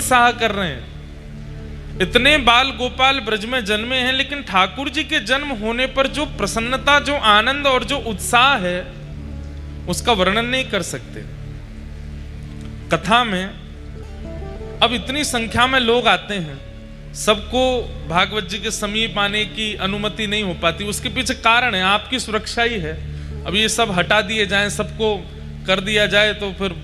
उत्साह कर रहे हैं। इतने बाल गोपाल ब्रज में जन्मे हैं, लेकिन ठाकुर जी के जन्म होने पर जो प्रसन्नता, जो आनंद और जो उत्साह है, उसका वर्णन नहीं कर सकते। कथा में अब इतनी संख्या में लोग आते हैं, सबको भागवत जी के समीप आने की अनुमति नहीं हो पाती। उसके पीछे कारण है, आपकी सुरक्षा ही है। अब ये सब हटा दिए जाएं, सबको कर दिया जाए, तो फिर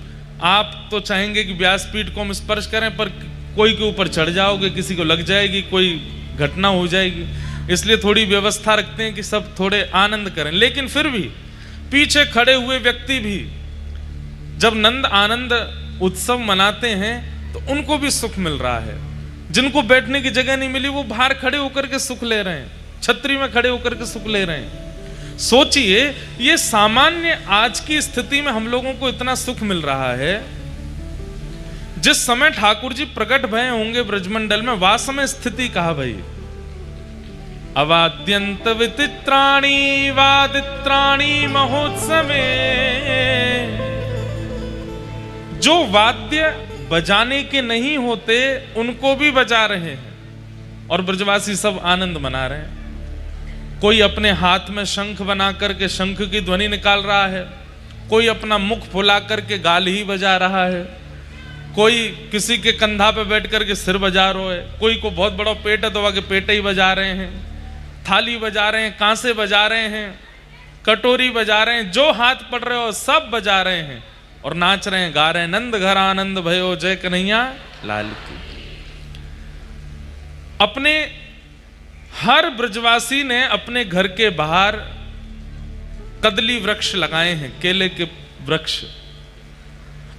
आप तो चाहेंगे कि व्यासपीठ को हम स्पर्श करें, पर कोई के ऊपर चढ़ जाओगे, किसी को लग जाएगी, कोई घटना हो जाएगी। इसलिए थोड़ी व्यवस्था रखते हैं कि सब थोड़े आनंद करें। लेकिन फिर भी पीछे खड़े हुए व्यक्ति भी जब नंद आनंद उत्सव मनाते हैं तो उनको भी सुख मिल रहा है। जिनको बैठने की जगह नहीं मिली, वो बाहर खड़े होकर के सुख ले रहे हैं, छतरी में खड़े होकर के सुख ले रहे हैं। सोचिए, ये सामान्य आज की स्थिति में हम लोगों को इतना सुख मिल रहा है। जिस समय ठाकुर जी प्रकट भय होंगे ब्रजमंडल में, वह समय स्थिति कहा भाई। अवाद्यंत विचित्राणी वादित्राणी महोत्सवे, जो वाद्य बजाने के नहीं होते उनको भी बजा रहे हैं और ब्रजवासी सब आनंद मना रहे हैं। कोई अपने हाथ में शंख बना करके शंख की ध्वनि निकाल रहा है, कोई अपना मुख फुला करके गाल ही बजा रहा है, कोई किसी के कंधा पे बैठ करके सिर बजा रहा है, कोई को बहुत बड़ा पेट है तो वह के पेट ही बजा रहे हैं, थाली बजा रहे हैं, कांसे बजा रहे हैं, कटोरी बजा रहे हैं, जो हाथ पड़ रहे हो सब बजा रहे हैं और नाच रहे हैं, गा रहे हैं। नंद घर आनंद भयो जय कन्हैया लाल की। अपने हर ब्रजवासी ने अपने घर के बाहर कदली वृक्ष लगाए हैं, केले के वृक्ष।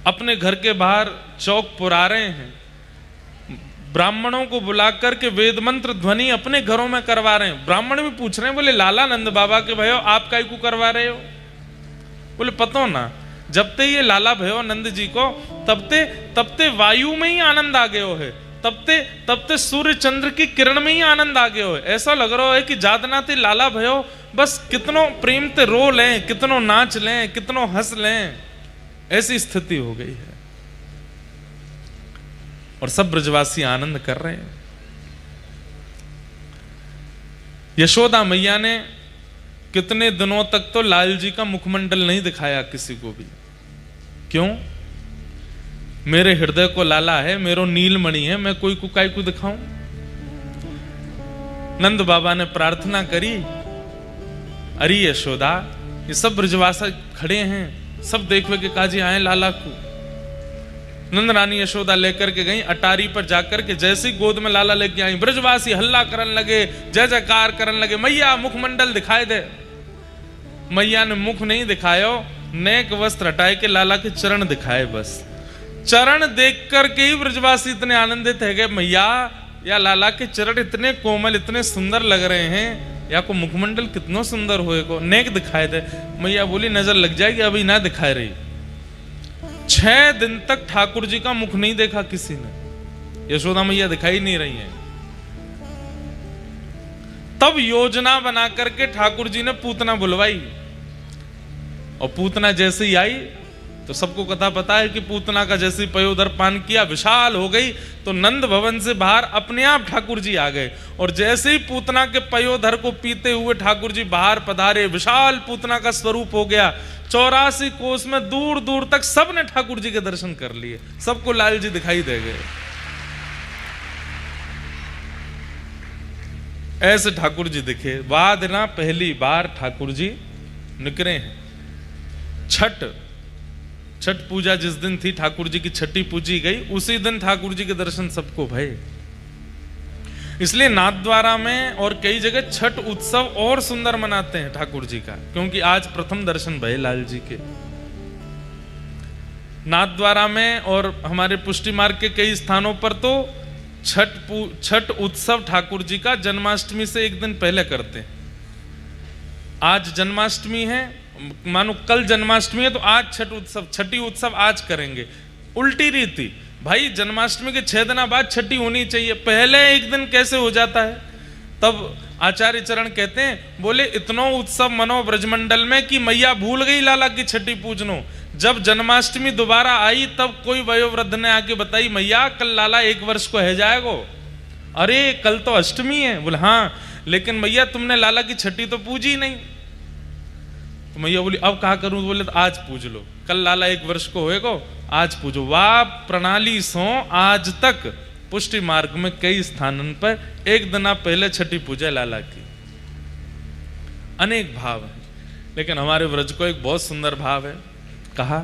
अपने घर के बाहर चौक पुरा रहे हैं। ब्राह्मणों को बुलाकर के वेद मंत्र ध्वनि अपने घरों में करवा रहे हैं। ब्राह्मण भी पूछ रहे हैं, बोले लाला नंद बाबा के भयो आप काहे को करवा रहे हो? बोले पतो ना, जब ते ये लाला भयो नंद जी को, तब ते वायु में ही आनंद आ गयो है, तब ते सूर्य चंद्र की किरण में ही आनंद आ गयो है। ऐसा लग रहा है कि जादना ते लाला भयो बस कितनों प्रेम ते रो लें, कितनों नाच लें, कितनों हंस लें, ऐसी स्थिति हो गई है। और सब ब्रजवासी आनंद कर रहे हैं। यशोदा मैया ने कितने दिनों तक तो लाल जी का मुखमंडल नहीं दिखाया किसी को भी। क्यों? मेरे हृदय को लाला है, मेरो नीलमणि है, मैं कोई को काय को दिखाऊं? नंद बाबा ने प्रार्थना करी, अरे यशोदा, ये सब ब्रजवासी खड़े हैं, सब देखवे के काजी आए लाला को। नंद रानी यशोदा लेकर के गई अटारी पर जाकर के, जैसी गोद में लाला लेके आई, ब्रजवासी हल्ला करन लगे, जय जयकार करन लगे, मैया मुखमंडल दिखाई दे। मैया ने मुख नहीं दिखायो, नेक वस्त्र हटाए के लाला के चरण दिखाए। बस चरण देख करके ही ब्रजवासी इतने आनंदित है गए, मैया या लाला के चरण इतने कोमल, इतने सुंदर लग रहे हैं, या को मुखमंडल कितना सुंदर होए को, नेक दिखाए दे। मैया बोली नजर लग जाएगी, अभी ना दिखाए रही। 6 दिन तक ठाकुर जी का मुख नहीं देखा किसी ने, यशोदा मैया दिखाई नहीं रही हैं। तब योजना बना करके ठाकुर जी ने पूतना बुलवाई, और पूतना जैसे ही आई तो सबको कथा पता है कि पूतना का जैसे पयोधर पान किया, विशाल हो गई, तो नंद भवन से बाहर अपने आप ठाकुर जी आ गए। और जैसे ही पूतना के पयोधर को पीते हुए ठाकुर जी बाहर पधारे, विशाल पूतना का स्वरूप हो गया। 84 कोस में दूर दूर तक सबने ठाकुर जी के दर्शन कर लिए, सबको लाल जी दिखाई दे गए। ऐसे ठाकुर जी दिखे। बाद ना पहली बार ठाकुर जी निकले हैं। छठ पूजा जिस दिन थी, ठाकुर जी की छठी पूजी गई, उसी दिन ठाकुर जी के दर्शन सबको भये। इसलिए नाथद्वारा में और कई जगह छठ उत्सव और सुंदर मनाते हैं ठाकुर जी का, क्योंकि आज प्रथम दर्शन भये लाल जी के। नाथद्वारा में और हमारे पुष्टि मार्ग के कई स्थानों पर तो छठ उत्सव ठाकुर जी का जन्माष्टमी से एक दिन पहले करते हैं। आज जन्माष्टमी है, मानो कल जन्माष्टमी है, तो आज छठी उत्सव आज करेंगे। उल्टी रीति भाई, जन्माष्टमी के 6 दिन बाद छठी होनी चाहिए, पहले एक दिन कैसे हो जाता है? तब आचार्य चरण कहते हैं, बोले इतनो उत्सव मनो ब्रजमंडल में कि मैया भूल गई लाला की छठी पूजनो, जब जन्माष्टमी दोबारा आई तब कोई वयोवृद्ध ने आके बताई, मैया कल लाला 1 वर्ष को है जाएगो। अरे कल तो अष्टमी है। बोले हाँ, लेकिन मैया तुमने लाला की छठी तो पूजी नहीं। तो मैया बोली अब क्या करूं? तो बोले तो आज पूज लो, कल लाला 1 वर्ष को होएगो, आज पूजो। वाह प्रणाली सो आज तक पुष्टि मार्ग में कई स्थानों पर एक दिन आप पहले छठी पूजा लाला की। अनेक भाव है, लेकिन हमारे व्रज को एक बहुत सुंदर भाव है। कहा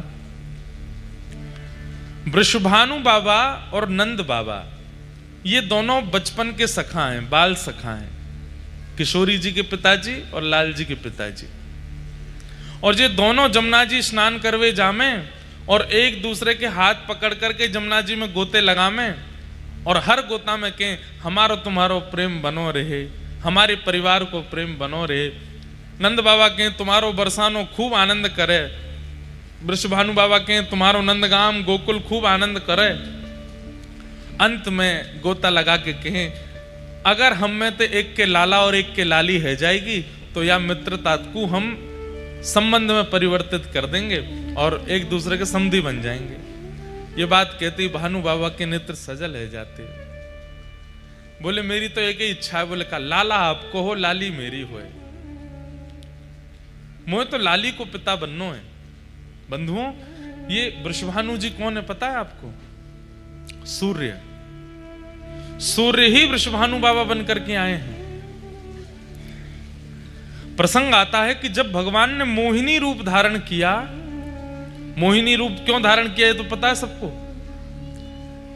वृषभानु बाबा और नंद बाबा ये दोनों बचपन के सखा हैं, बाल सखा हैं, किशोरी जी के पिताजी और लाल जी के पिताजी। और ये दोनों जमुना जी स्नान करवे जामे और एक दूसरे के हाथ पकड़ करके जमुना जी में गोते लगामे और हर गोता में कहें हमारो तुम्हारो प्रेम बनो रहे, हमारे परिवार को प्रेम बनो रहे। नंद बाबा कहें तुम्हारो बरसानो खूब आनंद करे, वृषभानु बाबा कहें तुम्हारो नंदगाम गोकुल खूब आनंद करे। अंत में गोता लगा के कहें अगर हम में तो एक के लाला और एक के लाली है जाएगी तो या मित्रता को हम संबंध में परिवर्तित कर देंगे और एक दूसरे के समधी बन जाएंगे। ये बात कहती भानु बाबा के नेत्र सजल है जाते। बोले मेरी तो एक ही इच्छा है। बोले कहा लाला आपको हो, लाली मेरी होए। मोहे तो लाली को पिता बननो है। बंधुओं ये वृषभानु जी कौन है पता है आपको? सूर्य। सूर्य ही वृषभानु बाबा बनकर के आए हैं। प्रसंग आता है कि जब भगवान ने मोहिनी रूप धारण किया, मोहिनी रूप क्यों धारण किया है तो पता है सबको?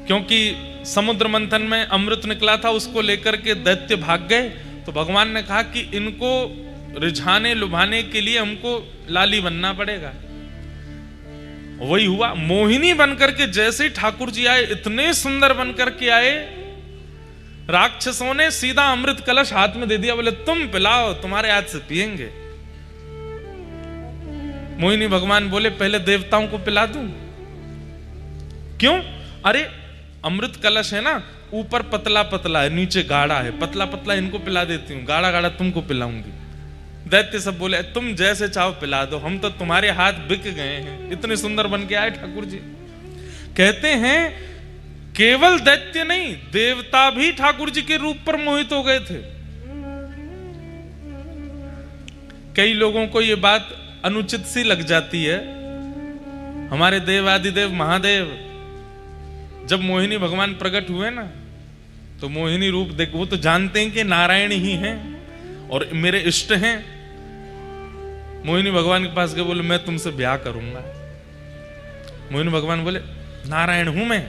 क्योंकि समुद्र मंथन में अमृत निकला था, उसको लेकर के दैत्य भाग गए। तो भगवान ने कहा कि इनको रिझाने लुभाने के लिए हमको लाली बनना पड़ेगा। वही हुआ, मोहिनी बनकर के जैसे ही ठाकुर जी आए, इतने सुंदर बनकर के आए, राक्षसों ने सीधा अमृत कलश हाथ में दे दिया। बोले तुम पिलाओ, तुम्हारे हाथ से पिएंगे। मोहिनी भगवान बोले पहले देवताओं को पिला दूं। क्यों? अरे अमृत कलश है ना, ऊपर पतला पतला है, नीचे गाढ़ा है, पतला पतला इनको पिला देती हूं, गाढ़ा गाढ़ा तुमको पिलाऊंगी। दैत्य सब बोले तुम जैसे चाहो पिला दो, हम तो तुम्हारे हाथ बिक गए हैं। इतने सुंदर बन के आए ठाकुर जी। कहते हैं केवल दैत्य नहीं, देवता भी ठाकुर जी के रूप पर मोहित हो गए थे। कई लोगों को यह बात अनुचित सी लग जाती है। हमारे देवादिदेव महादेव जब मोहिनी भगवान प्रकट हुए ना, तो मोहिनी रूप देख, वो तो जानते हैं कि नारायण ही हैं और मेरे इष्ट हैं। मोहिनी भगवान के पास गए, बोले मैं तुमसे ब्याह करूंगा। मोहिनी भगवान बोले नारायण हूं मैं,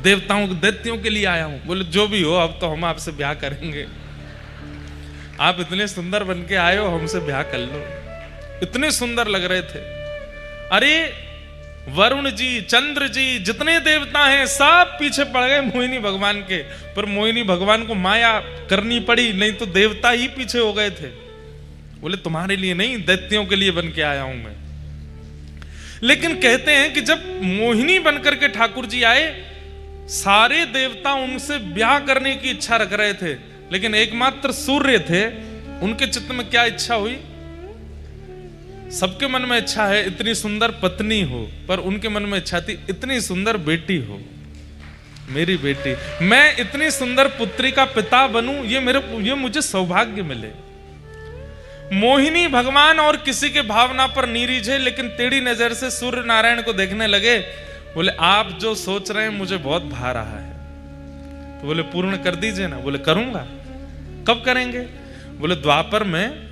देवताओं दैत्यों के लिए आया हूं। बोले जो भी हो, अब तो हम आपसे ब्याह करेंगे। आप इतने सुंदर बन के आए हो, हमसे ब्याह कर लो। इतने सुंदर लग रहे थे। अरे वरुण जी, चंद्र जी, जितने देवता हैं सब पीछे पड़ गए मोहिनी भगवान के। पर मोहिनी भगवान को माया करनी पड़ी, नहीं तो देवता ही पीछे हो गए थे। बोले तुम्हारे लिए नहीं, दैत्यों के लिए बन के आया हूं मैं। लेकिन कहते हैं कि जब मोहिनी बनकर के ठाकुर जी आए, सारे देवता उनसे ब्याह करने की इच्छा रख रहे थे, लेकिन एकमात्र सूर्य थे। उनके चित्त में क्या इच्छा हुई? सबके मन में इच्छा है इतनी सुंदर पत्नी हो, पर उनके मन में इच्छा थी इतनी सुंदर बेटी हो, मेरी बेटी, मैं इतनी सुंदर पुत्री का पिता बनूं, ये मुझे सौभाग्य मिले। मोहिनी भगवान और किसी के भावना पर नहीं रिझे, लेकिन टेढ़ी नजर से सूर्य नारायण को देखने लगे। बोले आप जो सोच रहे हैं मुझे बहुत भा रहा है। तो बोले पूर्ण कर दीजिए ना। बोले करूंगा। कब करेंगे? बोले द्वापर में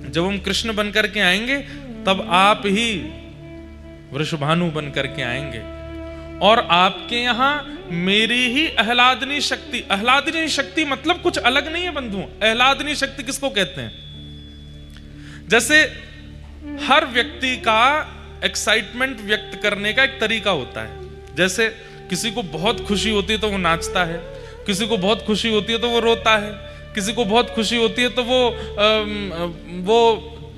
जब हम कृष्ण बनकर के आएंगे, तब आप ही वृषभानु बनकर के आएंगे और आपके यहां मेरी ही आह्लादनी शक्ति। आह्लादनी शक्ति मतलब कुछ अलग नहीं है बंधुओं। आह्लादनी शक्ति किसको कहते हैं? जैसे हर व्यक्ति का एक्साइटमेंट व्यक्त करने का एक तरीका होता है। जैसे किसी को बहुत खुशी होती है तो वो नाचता है, किसी को बहुत खुशी होती है तो वो रोता है, किसी को बहुत खुशी होती है तो वो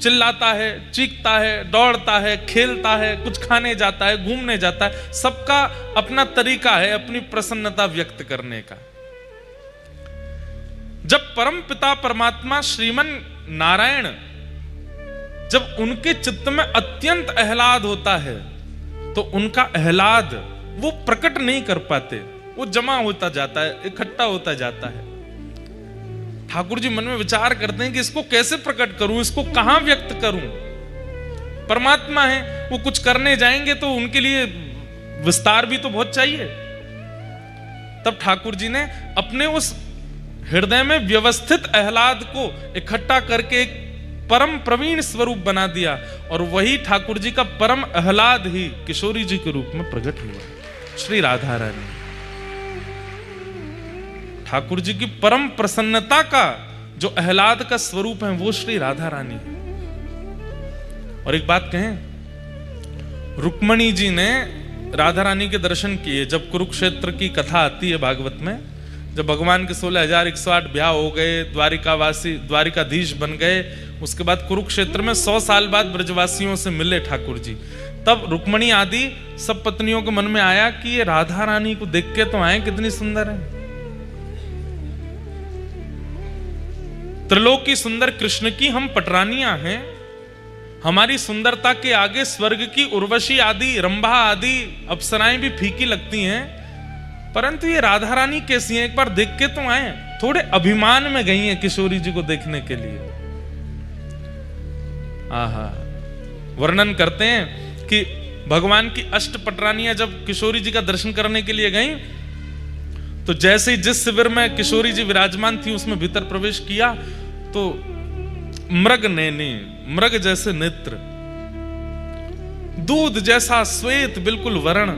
चिल्लाता है, चीखता है, दौड़ता है, खेलता है, कुछ खाने जाता है, घूमने जाता है। सबका अपना तरीका है अपनी प्रसन्नता व्यक्त करने का। जब परम पिता परमात्मा श्रीमन नारायण जब उनके चित्त में अत्यंत आह्लाद होता है तो उनका आह्लाद वो प्रकट नहीं कर पाते, वो जमा होता जाता है, इकट्ठा होता जाता है। ठाकुर जी मन में विचार करते हैं कि इसको कैसे प्रकट करूं, इसको कहां व्यक्त करूं। परमात्मा है, वो कुछ करने जाएंगे तो उनके लिए विस्तार भी तो बहुत चाहिए। तब ठाकुर जी ने अपने उस हृदय में व्यवस्थित आह्लाद को इकट्ठा करके एक परम प्रवीण स्वरूप बना दिया, और वही ठाकुर जी का परम आह्लाद ही किशोरी जी के रूप में प्रकट हुआ। श्री राधा रानी ठाकुर जी की परम प्रसन्नता का जो आह्लाद का स्वरूप है वो श्री राधा रानी है। और एक बात कहें, रुक्मणी जी ने राधा रानी के दर्शन किए। जब कुरुक्षेत्र की कथा आती है भागवत में, जब भगवान के 16,108 ब्याह हो गए, द्वारिकाधीश बन गए, उसके बाद कुरुक्षेत्र में 100 साल बाद ब्रजवासियों से मिले ठाकुर जी, तब रुक्मणी आदि सब पत्नियों के मन में आया कि ये राधा रानी को देख के तो आए, कितनी सुंदर है। त्रिलोक की सुंदर कृष्ण की हम पटरानियां हैं, हमारी सुंदरता के आगे स्वर्ग की उर्वशी आदि, रंभा आदि अप्सराएं भी फीकी लगती हैं, परंतु ये राधा रानी कैसी हैं, एक बार देख के तो आए। थोड़े अभिमान में गई हैं किशोरी जी को देखने के लिए। आहा, वर्णन करते हैं कि भगवान की अष्ट पटरानियां जब किशोरी जी का दर्शन करने के लिए गईं, तो जैसे ही जिस शिविर में किशोरी जी विराजमान थी उसमें भीतर प्रवेश किया तो मृग नैनी, मृग जैसे नेत्र, दूध जैसा श्वेत बिल्कुल वर्ण,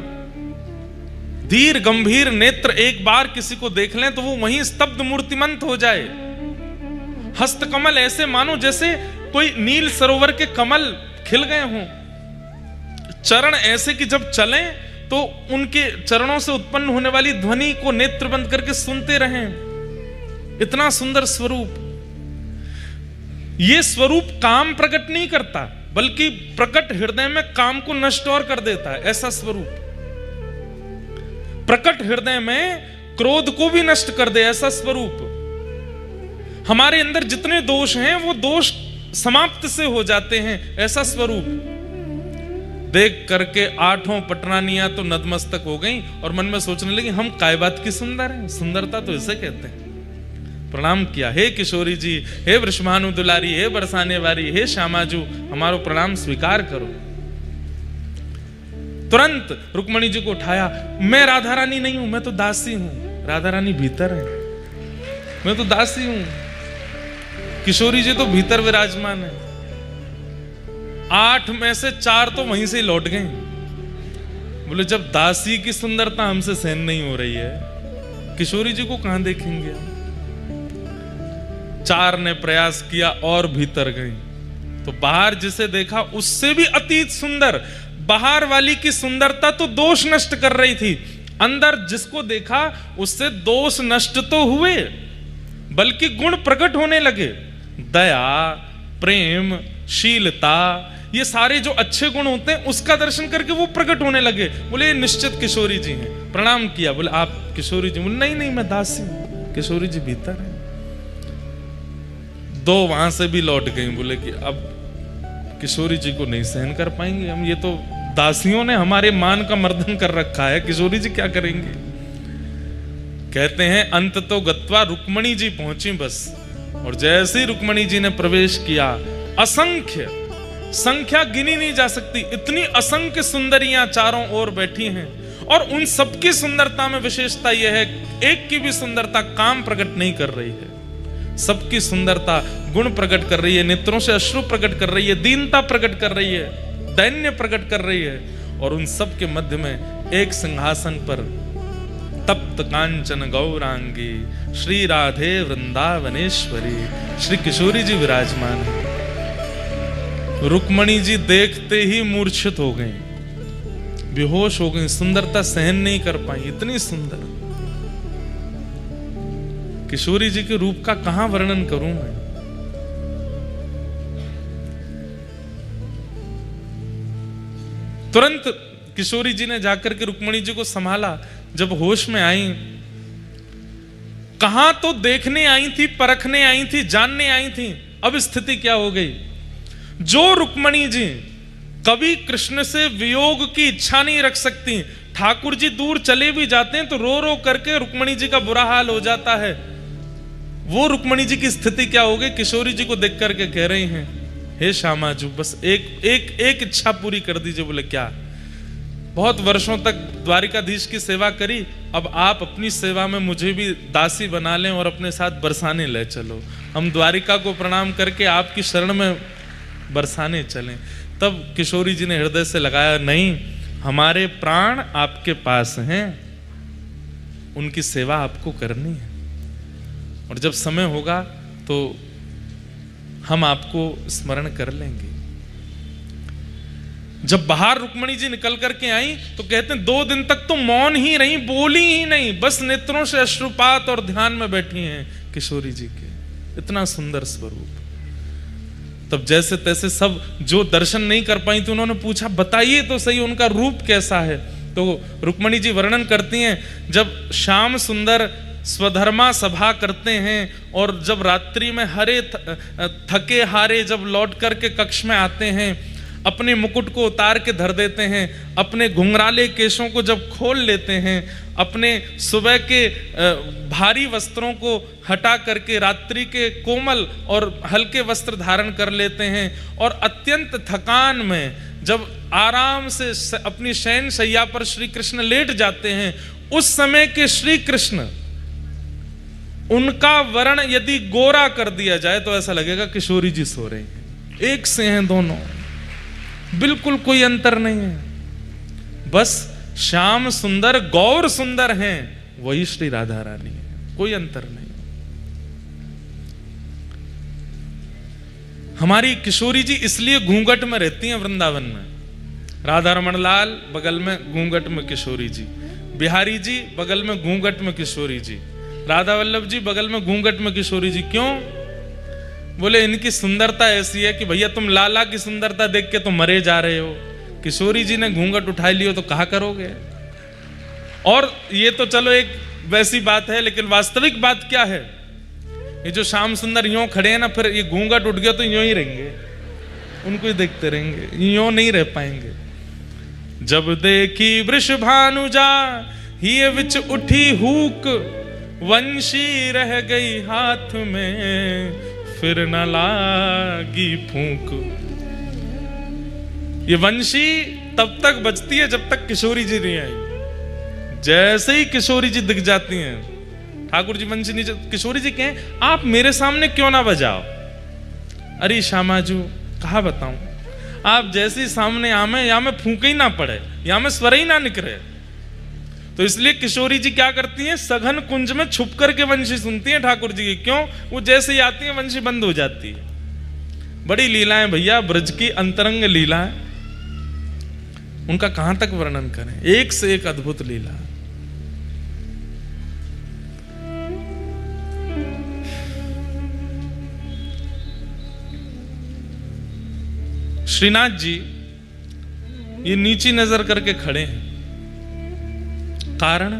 धीर गंभीर नेत्र, एक बार किसी को देख लें तो वो वहीं स्तब्ध मूर्तिमंत हो जाए। हस्तकमल ऐसे मानो जैसे कोई नील सरोवर के कमल खिल गए हों। चरण ऐसे कि जब चलें तो उनके चरणों से उत्पन्न होने वाली ध्वनि को नेत्र बंद करके सुनते रहें। इतना सुंदर स्वरूप। ये स्वरूप काम प्रकट नहीं करता, बल्कि प्रकट हृदय में काम को नष्ट और कर देता है। ऐसा स्वरूप प्रकट हृदय में क्रोध को भी नष्ट कर दे, ऐसा स्वरूप। हमारे अंदर जितने दोष हैं वो दोष समाप्त से हो जाते हैं, ऐसा स्वरूप। देख करके 8 पटरानियां तो नतमस्तक हो गईं और मन में सोचने लगी, हम काय बात की सुंदर हैं, सुंदरता तो इसे कहते हैं। प्रणाम किया, हे किशोरी जी, हे वृषभानु दुलारी, हे बरसाने वारी, हे श्यामाजू, हमारो प्रणाम स्वीकार करो। तुरंत रुक्मणी जी को उठाया, मैं राधा रानी नहीं हूं, मैं तो दासी हूं। राधा रानी भीतर है, मैं तो दासी हूं। किशोरी जी तो भीतर विराजमान है। 8 में से 4 तो वहीं से लौट गए। बोले जब दासी की सुंदरता हमसे सहन नहीं हो रही है, किशोरी जी को कहां देखेंगे हम। 4 ने प्रयास किया और भीतर गई, तो बाहर जिसे देखा उससे भी अतीत सुंदर। बाहर वाली की सुंदरता तो दोष नष्ट कर रही थी, अंदर जिसको देखा उससे दोष नष्ट तो हुए, बल्कि गुण प्रकट होने लगे। दया, प्रेम, शीलता, ये सारे जो अच्छे गुण होते हैं उसका दर्शन करके वो प्रकट होने लगे। बोले निश्चित किशोरी जी हैं। प्रणाम किया, बोले आप किशोरी जी? बोले नहीं नहीं, मैं दासी हूं। किशोरी जी भीतर है। 2 वहां से भी लौट गई। बोले कि अब किशोरी जी को नहीं सहन कर पाएंगे हम, ये तो दासियों ने हमारे मान का मर्दन कर रखा है, किशोरी जी क्या करेंगे। कहते हैं अंत तो गत्वा रुक्मणी जी पहुंची बस, और जैसे ही रुक्मणी जी ने प्रवेश किया, असंख्य, संख्या गिनी नहीं जा सकती, इतनी असंख्य सुंदरियां चारों ओर बैठी हैं, और उन सबकी सुंदरता में विशेषता यह है, एक की भी सुंदरता काम प्रकट नहीं कर रही है, सबकी सुंदरता गुण प्रकट कर रही है, नेत्रों से अश्रु प्रकट कर रही है, दीनता प्रकट कर रही है, दैन्य प्रकट कर रही है। और उन सब के मध्य में एक सिंहासन पर तप्त कांचन गौरांगी श्री राधे वृंदावनेश्वरी श्री किशोरी जी विराजमान है। रुक्मणी जी देखते ही मूर्छित हो गई, बेहोश हो गई, सुंदरता सहन नहीं कर पाई, इतनी सुंदर। किशोरी जी के रूप का कहां वर्णन करूं मैं। तुरंत किशोरी जी ने जाकर के रुक्मणी जी को संभाला। जब होश में आई, कहां तो देखने आई थी, परखने आई थी, जानने आई थी, अब स्थिति क्या हो गई। जो रुक्मणी जी कभी कृष्ण से वियोग की इच्छा नहीं रख सकती, ठाकुर जी दूर चले भी जाते हैं तो रो रो करके रुक्मणी जी का बुरा हाल हो जाता है, वो रुक्मणी जी की स्थिति क्या होगी? किशोरी जी को देख करके कह रही हैं, हे श्यामाजू बस एक इच्छा पूरी कर दीजिए। बोले क्या? बहुत वर्षों तक द्वारिकाधीश की सेवा करी, अब आप अपनी सेवा में मुझे भी दासी बना लें और अपने साथ बरसाने ले चलो, हम द्वारिका को प्रणाम करके आपकी शरण में बरसाने चलें। तब किशोरी जी ने हृदय से लगाया, नहीं, हमारे प्राण आपके पास हैं, उनकी सेवा आपको करनी है, और जब समय होगा तो हम आपको स्मरण कर लेंगे। जब बाहर रुक्मणी जी निकल करके आई तो कहते हैं 2 दिन तक तो मौन ही रही, बोली ही नहीं, बस नेत्रों से अश्रुपात और ध्यान में बैठी हैं किशोरी जी के। इतना सुंदर स्वरूप। तब जैसे तैसे सब जो दर्शन नहीं कर पाई थी उन्होंने पूछा, बताइए तो सही उनका रूप कैसा है। तो रुक्मणी जी वर्णन करती हैं, जब श्याम सुंदर स्वधर्मा सभा करते हैं और जब रात्रि में हरे थके हारे जब लौट करके कक्ष में आते हैं, अपने मुकुट को उतार के धर देते हैं, अपने घुंघराले केशों को जब खोल लेते हैं, अपने सुबह के भारी वस्त्रों को हटा करके रात्रि के कोमल और हल्के वस्त्र धारण कर लेते हैं, और अत्यंत थकान में जब आराम से अपनी शयन शैया पर श्री कृष्ण लेट जाते हैं, उस समय के श्री कृष्ण, उनका वर्ण यदि गोरा कर दिया जाए तो ऐसा लगेगा किशोरी जी सो रही हैं। एक से हैं दोनों, बिल्कुल कोई अंतर नहीं है। बस श्याम सुंदर गौर सुंदर हैं, वही श्री राधा रानी है, कोई अंतर नहीं। हमारी किशोरी जी इसलिए घूंघट में रहती हैं वृंदावन में। राधा रमण लाल बगल में घूंघट में किशोरी जी, बिहारी जी बगल में घूंघट में किशोरी जी, राधा वल्लभ जी बगल में घूंघट में किशोरी जी। क्यों? बोले इनकी सुंदरता ऐसी है कि भैया तुम लाला की सुंदरता देख के तो मरे जा रहे हो, किशोरी जी ने घूंघट उठाई लियो तो कहा करोगे। और ये तो चलो एक वैसी बात है, लेकिन वास्तविक बात क्या है? ये जो श्याम सुंदर यूं खड़े हैं ना, फिर ये घूंघट उठ गया तो यूं ही रहेंगे, उनको ही देखते रहेंगे, यूं नहीं रह पाएंगे। जब देखी वृषभानुजा ही विच उठी हुक, वंशी रह गई हाथ में फिर न लागी फूंक। ये वंशी तब तक बजती है जब तक किशोरी जी नहीं आई। जैसे ही किशोरी जी दिख जाती हैं, ठाकुर जी वंशी नीचे, किशोरी जी कहें आप मेरे सामने क्यों ना बजाओ। अरे श्यामाजू कहा बताऊं, आप जैसे ही सामने आमे या में फूंक ही ना पड़े, या में स्वर ही ना निकले। तो इसलिए किशोरी जी क्या करती हैं, सघन कुंज में छुप करके वंशी सुनती हैं ठाकुर जी की। क्यों? वो जैसे ही आती है वंशी बंद हो जाती है। बड़ी लीलाएं भैया, ब्रज की अंतरंग लीलाएं, उनका कहां तक वर्णन करें, एक से एक अद्भुत लीला। श्रीनाथ जी ये नीची नजर करके खड़े हैं, कारण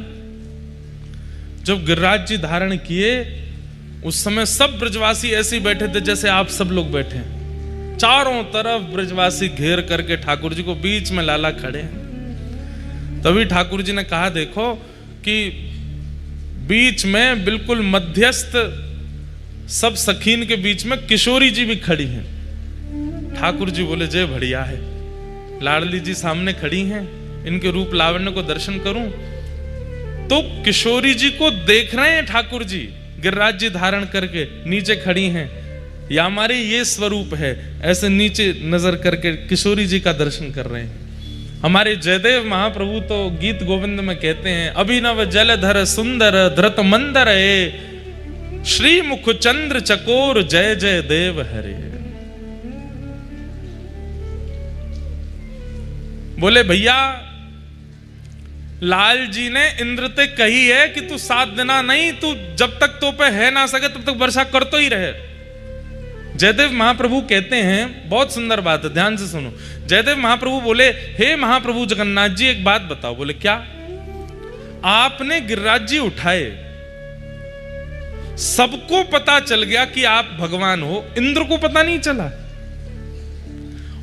जब गिरिराज जी धारण किए उस समय सब ब्रजवासी ऐसे ही बैठे थे जैसे आप सब लोग बैठे हैं। चारों तरफ ब्रजवासी घेर करके ठाकुर जी को, बीच में लाला खड़े हैं। तभी ठाकुर जी ने कहा, देखो कि बीच में बिल्कुल मध्यस्थ सब सखीन के बीच में किशोरी जी भी खड़ी हैं। ठाकुर जी बोले जय बढ़िया है, लाडली जी सामने खड़ी हैं, इनके रूप लावण्य को दर्शन करूं। तो किशोरी जी को देख रहे हैं ठाकुर जी, गिरिराज जी धारण करके नीचे खड़ी हैं, या हमारे ये स्वरूप है, ऐसे नीचे नजर करके किशोरी जी का दर्शन कर रहे हैं। हमारे जयदेव महाप्रभु तो गीत गोविंद में कहते हैं, अभिनव जलधर सुंदर धृत मंदर है, श्री मुख चंद्र चकोर जय जय देव हरे। बोले भैया लाल जी ने इंद्र ते कही है कि तू 7 दिना नहीं, तू जब तक तो पे है ना सके तब तक वर्षा कर तो ही रहे। जयदेव महाप्रभु कहते हैं, बहुत सुंदर बात है, ध्यान से सुनो। जयदेव महाप्रभु बोले, हे महाप्रभु जगन्नाथ जी एक बात बताओ। बोले क्या? आपने गिरिराज जी उठाए, सबको पता चल गया कि आप भगवान हो, इंद्र को पता नहीं चला।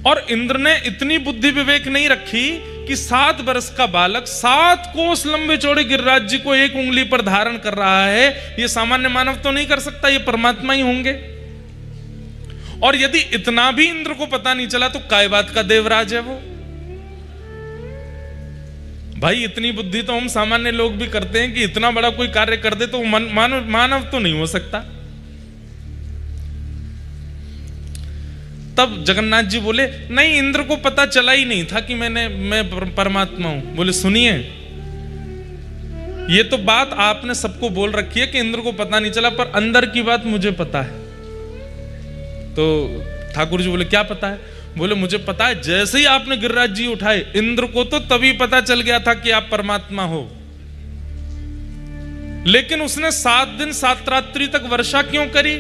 और इंद्र ने इतनी बुद्धि विवेक नहीं रखी कि 7 वर्ष का बालक 7 कोस लंबे चौड़े गिरिराज जी को एक उंगली पर धारण कर रहा है, यह सामान्य मानव तो नहीं कर सकता, ये परमात्मा ही होंगे। और यदि इतना भी इंद्र को पता नहीं चला तो काय बात का देवराज है वो। भाई इतनी बुद्धि तो हम सामान्य लोग भी करते हैं कि इतना बड़ा कोई कार्य कर दे तो मानव तो नहीं हो सकता। तब जगन्नाथ जी बोले नहीं, इंद्र को पता चला ही नहीं था कि मैं परमात्मा हूं। बोले सुनिए, ये तो बात आपने सबको बोल रखी है कि इंद्र को पता नहीं चला, पर अंदर की बात मुझे पता है। तो ठाकुर जी बोले क्या पता है? बोले मुझे पता है, जैसे ही आपने गिरिराज जी उठाए इंद्र को तो तभी पता चल गया था कि आप परमात्मा हो। लेकिन उसने 7 दिन 7 रात्रि तक वर्षा क्यों करी?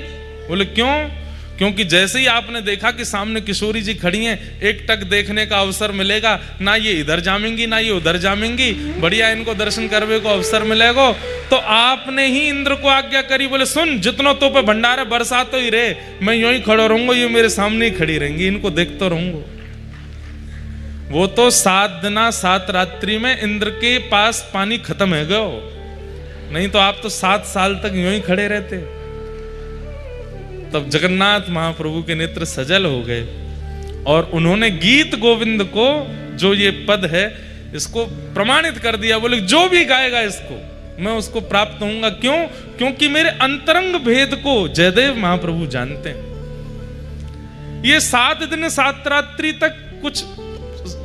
बोले क्यों? क्योंकि जैसे ही आपने देखा कि सामने किशोरी जी खड़ी हैं, एक टक देखने का अवसर मिलेगा, ना ये इधर जामेंगी ना ये उधर जामेंगी, बढ़िया इनको दर्शन करने को अवसर मिलेगा, तो आपने ही इंद्र को आज्ञा करी। बोले सुन, जितना तो पे भंडार है बरसा तो ही रहे, मैं यूं ही खड़ा रहूंगा, ये मेरे सामने ही खड़ी रहेंगी, इनको देखता रहूंगा। वो तो 7 दिन 7 रात्रि में इंद्र के पास पानी खत्म है गयो, नहीं तो आप तो 7 साल तक यूं ही खड़े रहते। तब जगन्नाथ महाप्रभु के नेत्र सजल हो गए और उन्होंने गीत गोविंद को, जो ये पद है, इसको प्रमाणित कर दिया। बोले जो भी गाएगा इसको मैं उसको प्राप्त होऊंगा। क्यों? क्योंकि मेरे अंतरंग भेद को जयदेव महाप्रभु जानते हैं। ये 7 दिन 7 रात्रि तक कुछ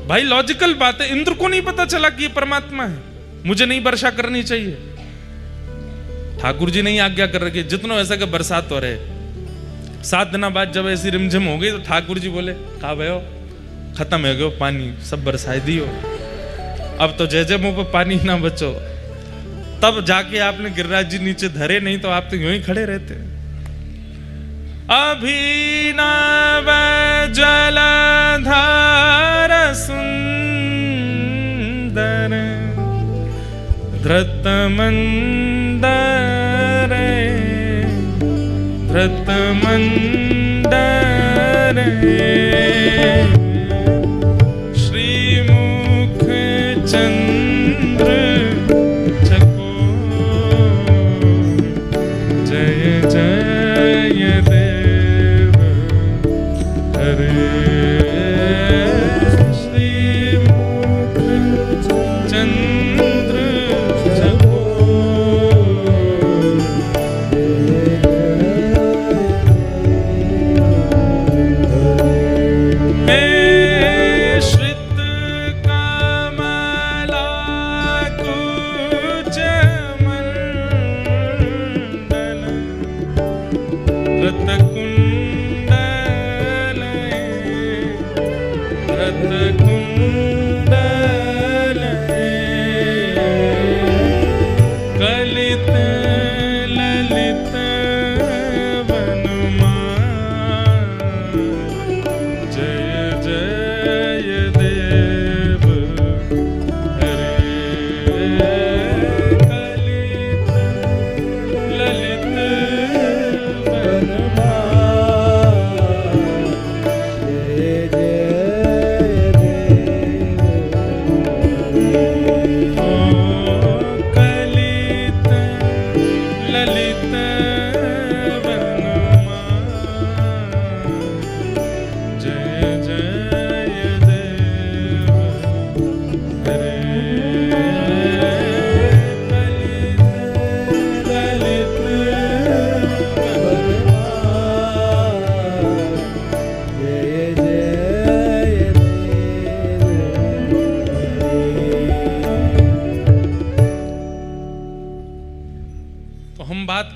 भाई लॉजिकल बात है, इंद्र को नहीं पता चला कि ये परमात्मा है, मुझे नहीं वर्षा करनी चाहिए। ठाकुर जी नहीं आज्ञा कर रखे, जितना ऐसा कि बरसात हो रहे। 7 दिन बाद जब ऐसी रिमझिम हो गई तो ठाकुर जी बोले कहा भयो खत्म हो गयो पानी, सब बरसाई दियो, अब तो जय जय मुंह पे पानी ना बचो। तब जाके आपने गिरिराज जी नीचे धरे, नहीं तो आप तो यूं ही खड़े रहते। अभिनव जलधार सुंदर धृत मंदर धृत मंदर श्रीमुख चंद्र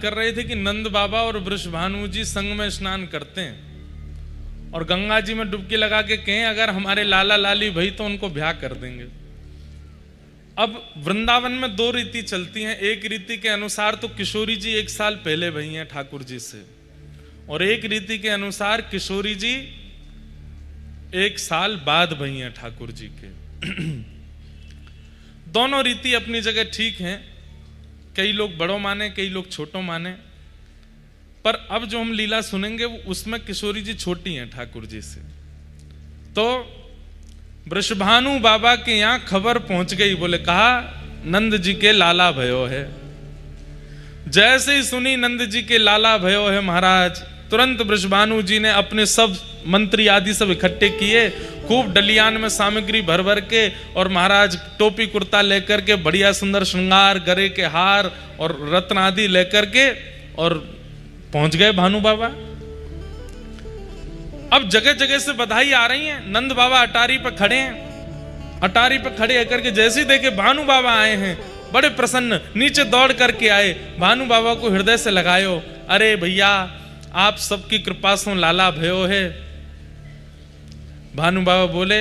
कर रहे थे कि नंद बाबा और वृषभानु जी संग में स्नान करते हैं और गंगा जी में डुबकी लगा के कहें अगर हमारे लाला लाली भाई तो उनको ब्याह कर देंगे। अब वृंदावन में 2 रीति चलती हैं। एक रीति के अनुसार तो किशोरी जी 1 साल पहले भई हैं ठाकुर जी से, और एक रीति के अनुसार किशोरी जी 1 साल बाद भई हैं ठाकुर जी के। दोनों रीति अपनी जगह ठीक हैं। कई लोग बड़ों माने, कई लोग छोटों माने, पर अब जो हम लीला सुनेंगे उसमें किशोरी जी छोटी हैं ठाकुर जी से। तो वृषभानु बाबा के यहाँ खबर पहुंच गई। बोले कहा नंद जी के लाला भयो है। जैसे ही सुनी नंद जी के लाला भयो है महाराज, तुरंत वृषभानु जी ने अपने सब मंत्री आदि सब इकट्ठे किए, खूब डलियान में सामग्री भर भर के, और महाराज टोपी कुर्ता लेकर के, बढ़िया सुंदर श्रृंगार, गले के हार और रत्न आदि लेकर के, और पहुंच गए भानु बाबा। अब जगह जगह से बधाई आ रही है। नंद बाबा अटारी पर खड़े हैं। अटारी पर खड़े होकर के जैसे ही देखे भानु बाबा आए हैं, बड़े प्रसन्न, नीचे दौड़ करके आए, भानु बाबा को हृदय से लगायो। अरे भैया, आप सबकी कृपा से लाला भयो है। भानु बाबा बोले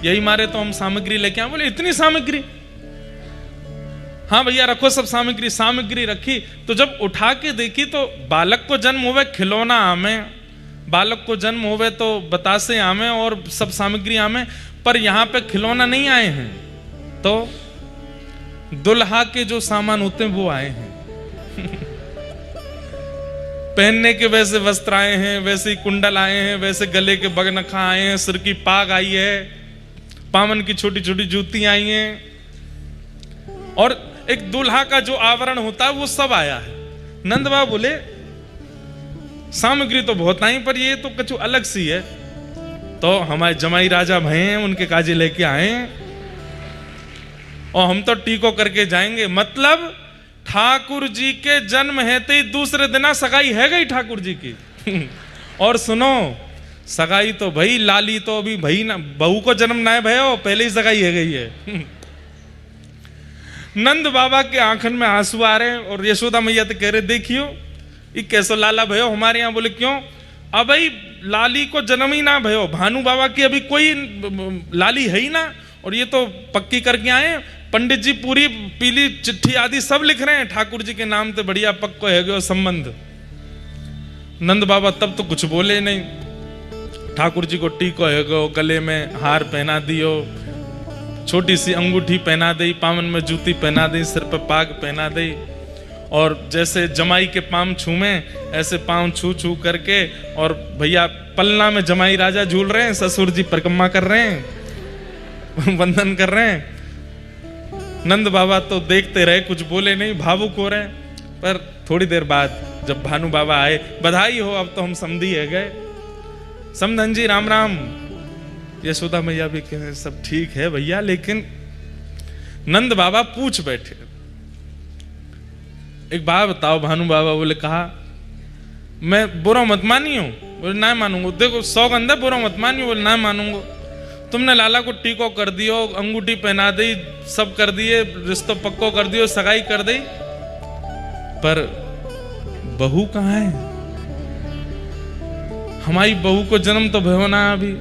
यही मारे तो हम सामग्री लेके आए। बोले इतनी सामग्री? हाँ भैया रखो सब सामग्री। सामग्री रखी तो जब उठा के देखी तो बालक को जन्म हुए खिलौना आमे, बालक को जन्म हुए तो बतासे आमे और सब सामग्री आमे, पर यहाँ पे खिलौना नहीं आए हैं, तो दुल्हा के जो सामान होते हैं वो आए हैं। पहनने के वैसे वस्त्र आए हैं, वैसे ही कुंडल आए हैं, वैसे गले के बगनखा आए हैं, सिर की पाग आई है, पावन की छोटी छोटी जूती आई हैं, और एक दूल्हा का जो आवरण होता है वो सब आया है। नंद बाबा बोले सामग्री तो बहुत आई, पर ये तो कुछ अलग सी है। तो हमारे जमाई राजा भय हैं, उनके काजे लेके आए हैं, और हम तो टीको करके जाएंगे। मतलब ठाकुर जी के जन्म है तो दूसरे दिन सगाई है गई ठाकुर जी की। और सुनो, सगाई तो भाई, लाली तो अभी भाई ना, बहू को जन्म ना है भयो, पहले ही सगाई है गई है। नंद बाबा के आंखन में आंसू आ रहे हैं, और यशोदा मैया तो कह रहे देखियो ये कैसो लाला भयो हमारे यहाँ। बोले क्यों? अब भाई लाली को जन्म ही ना भयो, भानु बाबा की अभी कोई लाली है ही ना, और ये तो पक्की करके आए। पंडित जी पूरी पीली चिट्ठी आदि सब लिख रहे हैं ठाकुर जी के नाम पे, बढ़िया पक्को है गयो संबंध। नंद बाबा तब तो कुछ बोले नहीं। ठाकुर जी को टीको है गयो, गले में हार पहना दियो, छोटी सी अंगूठी पहना दी, पावन में जूती पहना दी, सिर पर पाग पहना दी, और जैसे जमाई के पांव छूमे ऐसे पांव छू छू करके, और भैया पलना में जमाई राजा झूल रहे हैं, ससुर जी परिक्रमा कर रहे हैं, वंदन कर रहे हैं। नंद बाबा तो देखते रहे, कुछ बोले नहीं, भावुक हो रहे हैं। पर थोड़ी देर बाद जब भानु बाबा आए, बधाई हो, अब तो हम समधी है गए। समधन जी राम राम। यशोदा मैया भी कहे सब ठीक है भैया, लेकिन नंद बाबा पूछ बैठे एक बात बताओ। भानु बाबा बोले कहा मैं बुरा मत मानी हूं। बोले ना मानूंगा। देखो सौगंध है, बुरा मत मानी। बोले ना मानूंगा। तुमने लाला को टीको कर दियो, अंगूठी पहना दी, सब कर दिए, रिश्तो पक्को कर दियो, सगाई कर दी, पर बहू कहाँ है? हमारी बहू को जन्म तो भयो ना अभी,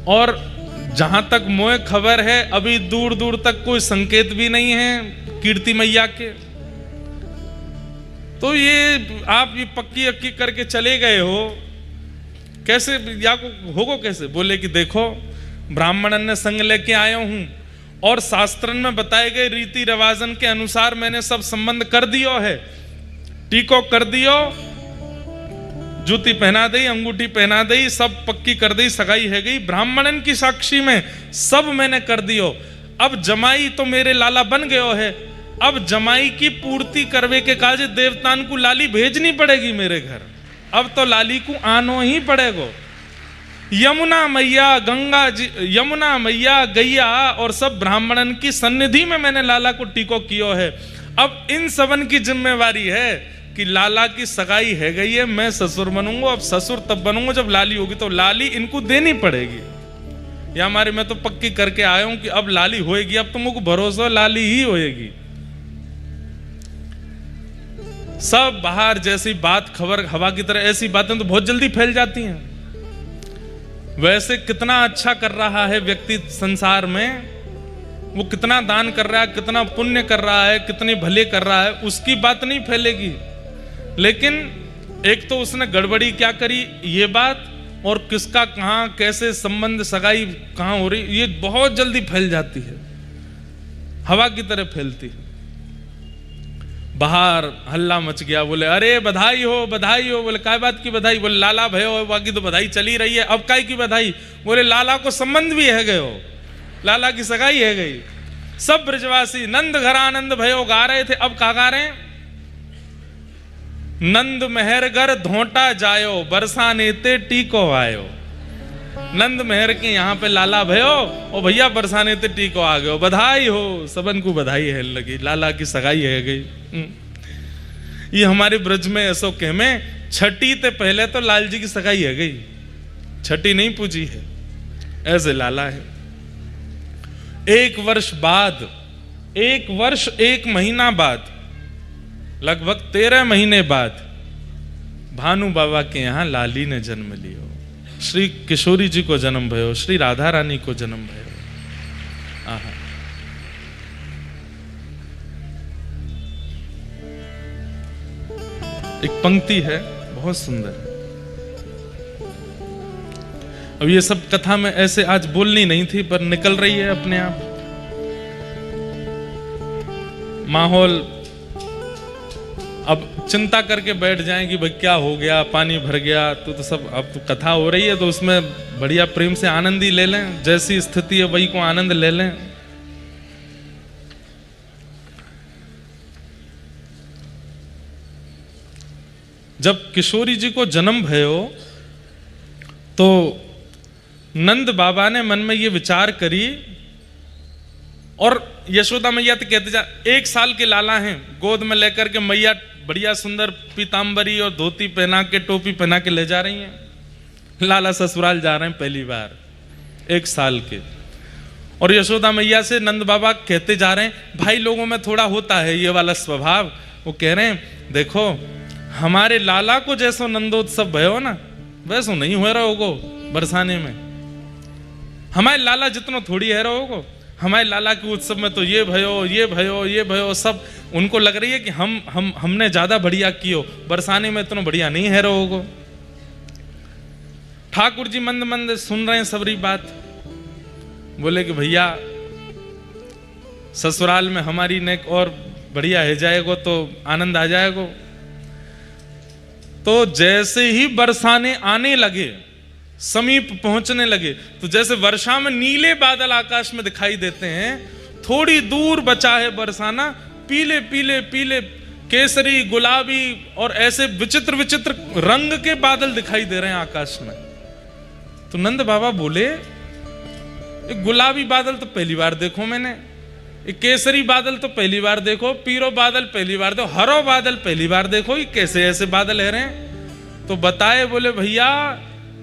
और जहां तक मोए खबर है अभी दूर दूर तक कोई संकेत भी नहीं है कीर्ति मैया के। तो ये आप ये पक्की अक्की करके चले गए हो, कैसे या होगो कैसे? बोले कि देखो ब्राह्मणन ने संग लेके आया हूं, और शास्त्रन में बताए गए रीति रिवाजन के अनुसार मैंने सब संबंध कर दियो है, टीको कर दियो, जूती पहना दी, अंगूठी पहना दी, सब पक्की कर दी, सगाई है गई, ब्राह्मणन की साक्षी में सब मैंने कर दियो। अब जमाई तो मेरे लाला बन गयो है, अब जमाई की पूर्ति करवे के काज देवतान को लाली भेजनी पड़ेगी मेरे घर। अब तो लाली को आनो ही पड़ेगो। यमुना मैया, गंगा जी, यमुना मैया, गैया और सब ब्राह्मणन की सन्निधि में मैंने लाला को टीको कियो है। अब इन सबन की जिम्मेवारी है कि लाला की सगाई है गई है, मैं ससुर बनूंगा। अब ससुर तब बनूंगा जब लाली होगी, तो लाली इनको देनी पड़ेगी। या हमारे मैं तो पक्की करके आया हूं कि अब लाली होएगी, अब तुमको भरोसा लाली ही होएगी। सब बाहर जैसी बात खबर हवा की तरह, ऐसी बातें तो बहुत जल्दी फैल जाती हैं। वैसे कितना अच्छा कर रहा है व्यक्ति संसार में, वो कितना दान कर रहा है, कितना पुण्य कर रहा है, कितने भले कर रहा है, उसकी बात नहीं फैलेगी। लेकिन एक तो उसने गड़बड़ी क्या करी ये बात, और किसका कहां कैसे संबंध सगाई कहां हो रही, ये बहुत जल्दी फैल जाती है, हवा की तरह फैलती है। बाहर हल्ला मच गया, बोले अरे बधाई हो बधाई हो। बोले काय बात की बधाई? बोले लाला भयो, बाकी तो बधाई चली रही है, अब काय की बधाई? बोले लाला को संबंध भी है गए हो, लाला की सगाई है गई। सब ब्रजवासी नंद घर आनंद भयो गा रहे थे, अब क्या गा रहे हैं? नंद मेहर घर धोटा जायो, बरसानेते टीको आयो। नंद मेहर के यहाँ पे लाला भयो और भैया बरसानेते टीको आ गयो, बधाई हो, सबन को बधाई है लगी, लाला की सगाई है गई। ये हमारे ब्रज में ऐसो कह में छठी ते पहले तो लाल जी की सगाई है गई, छठी नहीं पूजी है, ऐसे लाला है। एक वर्ष बाद, एक वर्ष एक महीना बाद, लगभग 13 महीने बाद भानु बाबा के यहां लाली ने जन्म लियो। श्री किशोरी जी को जन्म भयो, श्री राधा रानी को जन्म भयो। आहा, एक पंक्ति है बहुत सुंदर। अब ये सब कथा में ऐसे आज बोलनी नहीं थी, पर निकल रही है अपने आप। माहौल अब चिंता करके बैठ जाएं कि भाई क्या हो गया, पानी भर गया, तो सब अब तो कथा हो रही है तो उसमें बढ़िया प्रेम से आनंद ही ले लें, जैसी स्थिति है वही को आनंद ले लें। जब किशोरी जी को जन्म भयो तो नंद बाबा ने मन में ये विचार करी, और यशोदा मैया तो कहते जा 1 साल के लाला हैं, गोद में लेकर के मैया बढ़िया सुंदर पीतांबरी और धोती पहना के, टोपी पहना के ले जा रही हैं। लाला ससुराल जा रहे हैं पहली बार, 1 साल के। और यशोदा मैया से नंद बाबा कहते जा रहे हैं, भाई लोगों में थोड़ा होता है ये वाला स्वभाव। वो कह रहे हैं देखो हमारे लाला को जैसो नंदोत्सव भयो ना वैसो नहीं हो रहा होगो बरसाने में, हमारे लाला जितनो थोड़ी है रहोगो, हमारे लाला के उत्सव में तो ये भयो ये भयो ये भयो, सब उनको लग रही है कि हमने ज्यादा बढ़िया कियो, बरसाने में इतना बढ़िया नहीं है रहोगो। ठाकुर जी मंद मंद सुन रहे हैं सबरी बात, बोले कि भैया ससुराल में हमारी नेक और बढ़िया है जाएगो तो आनंद आ जाएगो। तो जैसे ही बरसाने आने लगे, समीप पहुंचने लगे, तो जैसे वर्षा में नीले बादल आकाश में दिखाई देते हैं, थोड़ी दूर बचा है बरसाना, पीले पीले पीले केसरी गुलाबी और ऐसे विचित्र विचित्र रंग के बादल दिखाई दे रहे हैं आकाश में। तो नंद बाबा बोले एक गुलाबी बादल तो पहली बार देखो मैंने, एक केसरी बादल तो पहली बार देखो, पीरो बादल पहली बार देखो, हरो बादल पहली बार देखो, ये कैसे ऐसे बादल है रहे? तो बताए, बोले भैया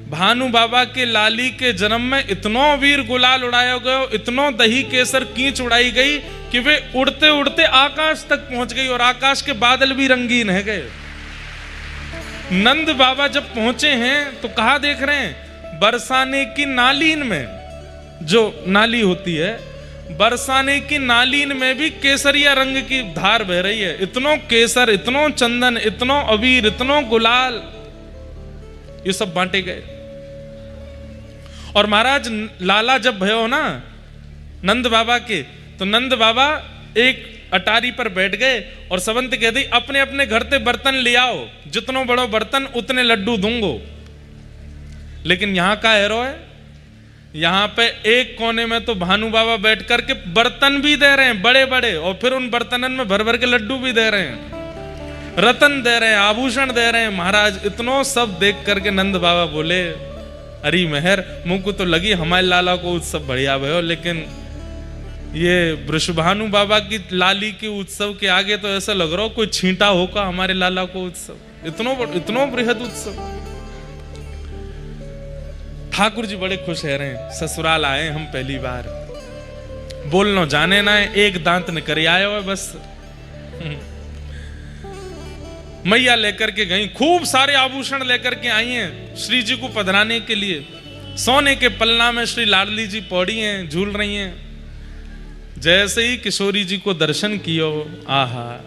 भानु बाबा के लाली के जन्म में इतनो वीर गुलाल उड़ाया गयो, इतनो दही केसर कीच उड़ाई गई कि वे उड़ते उड़ते आकाश तक पहुंच गई और आकाश के बादल भी रंगीन है गए। नंद बाबा जब पहुंचे हैं तो कहा देख रहे हैं, बरसाने की नालीन में, जो नाली होती है, बरसाने की नालीन में भी केसरिया रंग की धार बह रही है। इतनो केसर, इतनो चंदन, इतनो अबीर, इतनो गुलाल, ये सब बांटे गए। और महाराज लाला जब भयो ना नंद बाबा के, तो नंद बाबा एक अटारी पर बैठ गए और सबंत कह दी अपने अपने घर से बर्तन ले आओ, जितनो बड़ो बर्तन उतने लड्डू दूंगो। लेकिन यहां का हैरो है, यहां पे एक कोने में तो भानु बाबा बैठ करके बर्तन भी दे रहे हैं बड़े बड़े, और फिर उन बर्तनन में भर भर के लड्डू भी दे रहे हैं, रतन दे रहे हैं, आभूषण दे रहे हैं। महाराज इतनो सब देख करके नंद बाबा बोले, अरे मेहर मुंह को तो लगी हमारे लाला को उत्सव बढ़िया भयो, लेकिन ये वृषभानु बाबा की लाली के उत्सव के आगे तो ऐसा लग रहा हो कोई छींटा होगा हमारे लाला को उत्सव, इतनो बृहद उत्सव। ठाकुर जी बड़े खुश है रहे, ससुराल आए हम पहली बार, बोलनो जाने ना है, एक दांत निकल आए हो बस। मैया लेकर के गई, खूब सारे आभूषण लेकर के आई हैं श्री जी को पधराने के लिए। सोने के पलना में श्री लाडली जी पौड़ी हैं, झूल रही हैं। जैसे ही किशोरी जी को दर्शन कियो, आहा,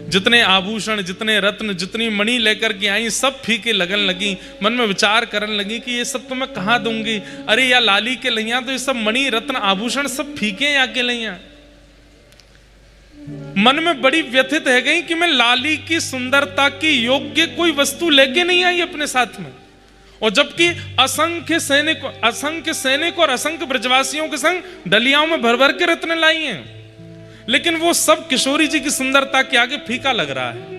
जितने आभूषण, जितने रत्न, जितनी मणि लेकर के आई, सब फीके लगन लगी। मन में विचार करने लगी कि ये सब तो मैं कहां दूंगी, अरे या लाली के लैया तो ये सब मणि रत्न आभूषण सब फीके या के लैया। मन में बड़ी व्यथित है गई कि मैं लाली की सुंदरता की योग्य कोई वस्तु लेके नहीं आई अपने साथ में, और जबकि असंख्य सैनिक और असंख्य ब्रजवासियों के संग डलियाओं में भर भर के रत्न लाई हैं, लेकिन वो सब किशोरी जी की सुंदरता के आगे फीका लग रहा है।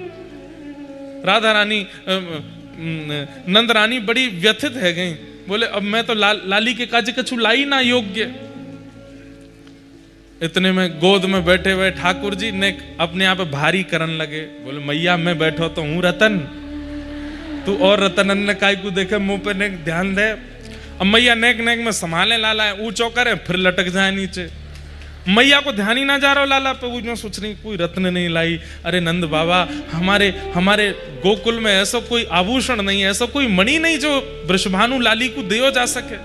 राधा रानी नंद रानी बड़ी व्यथित है गई, बोले अब मैं तो लाली के काज कछु लाई ना योग्य। इतने में गोद में बैठे हुए ठाकुर जी ने अपने आप भारी करन लगे, बोले मैया मैं बैठो तो हूं रतन, तू और रतन ने काय को देखे मुंह पे नेक ध्यान दे। अब मैया नेक नेक में संभाले लाला है, ऊंचो करे फिर लटक जाए नीचे। मैया को ध्यान ही ना जा रहा लाला पे, वो सोच रही कोई रत्न नहीं लाई। अरे नंद बाबा, हमारे गोकुल में ऐसा कोई आभूषण नहीं है, ऐसा कोई मणि नहीं जो वृषभानु लाली को दियो जा सके।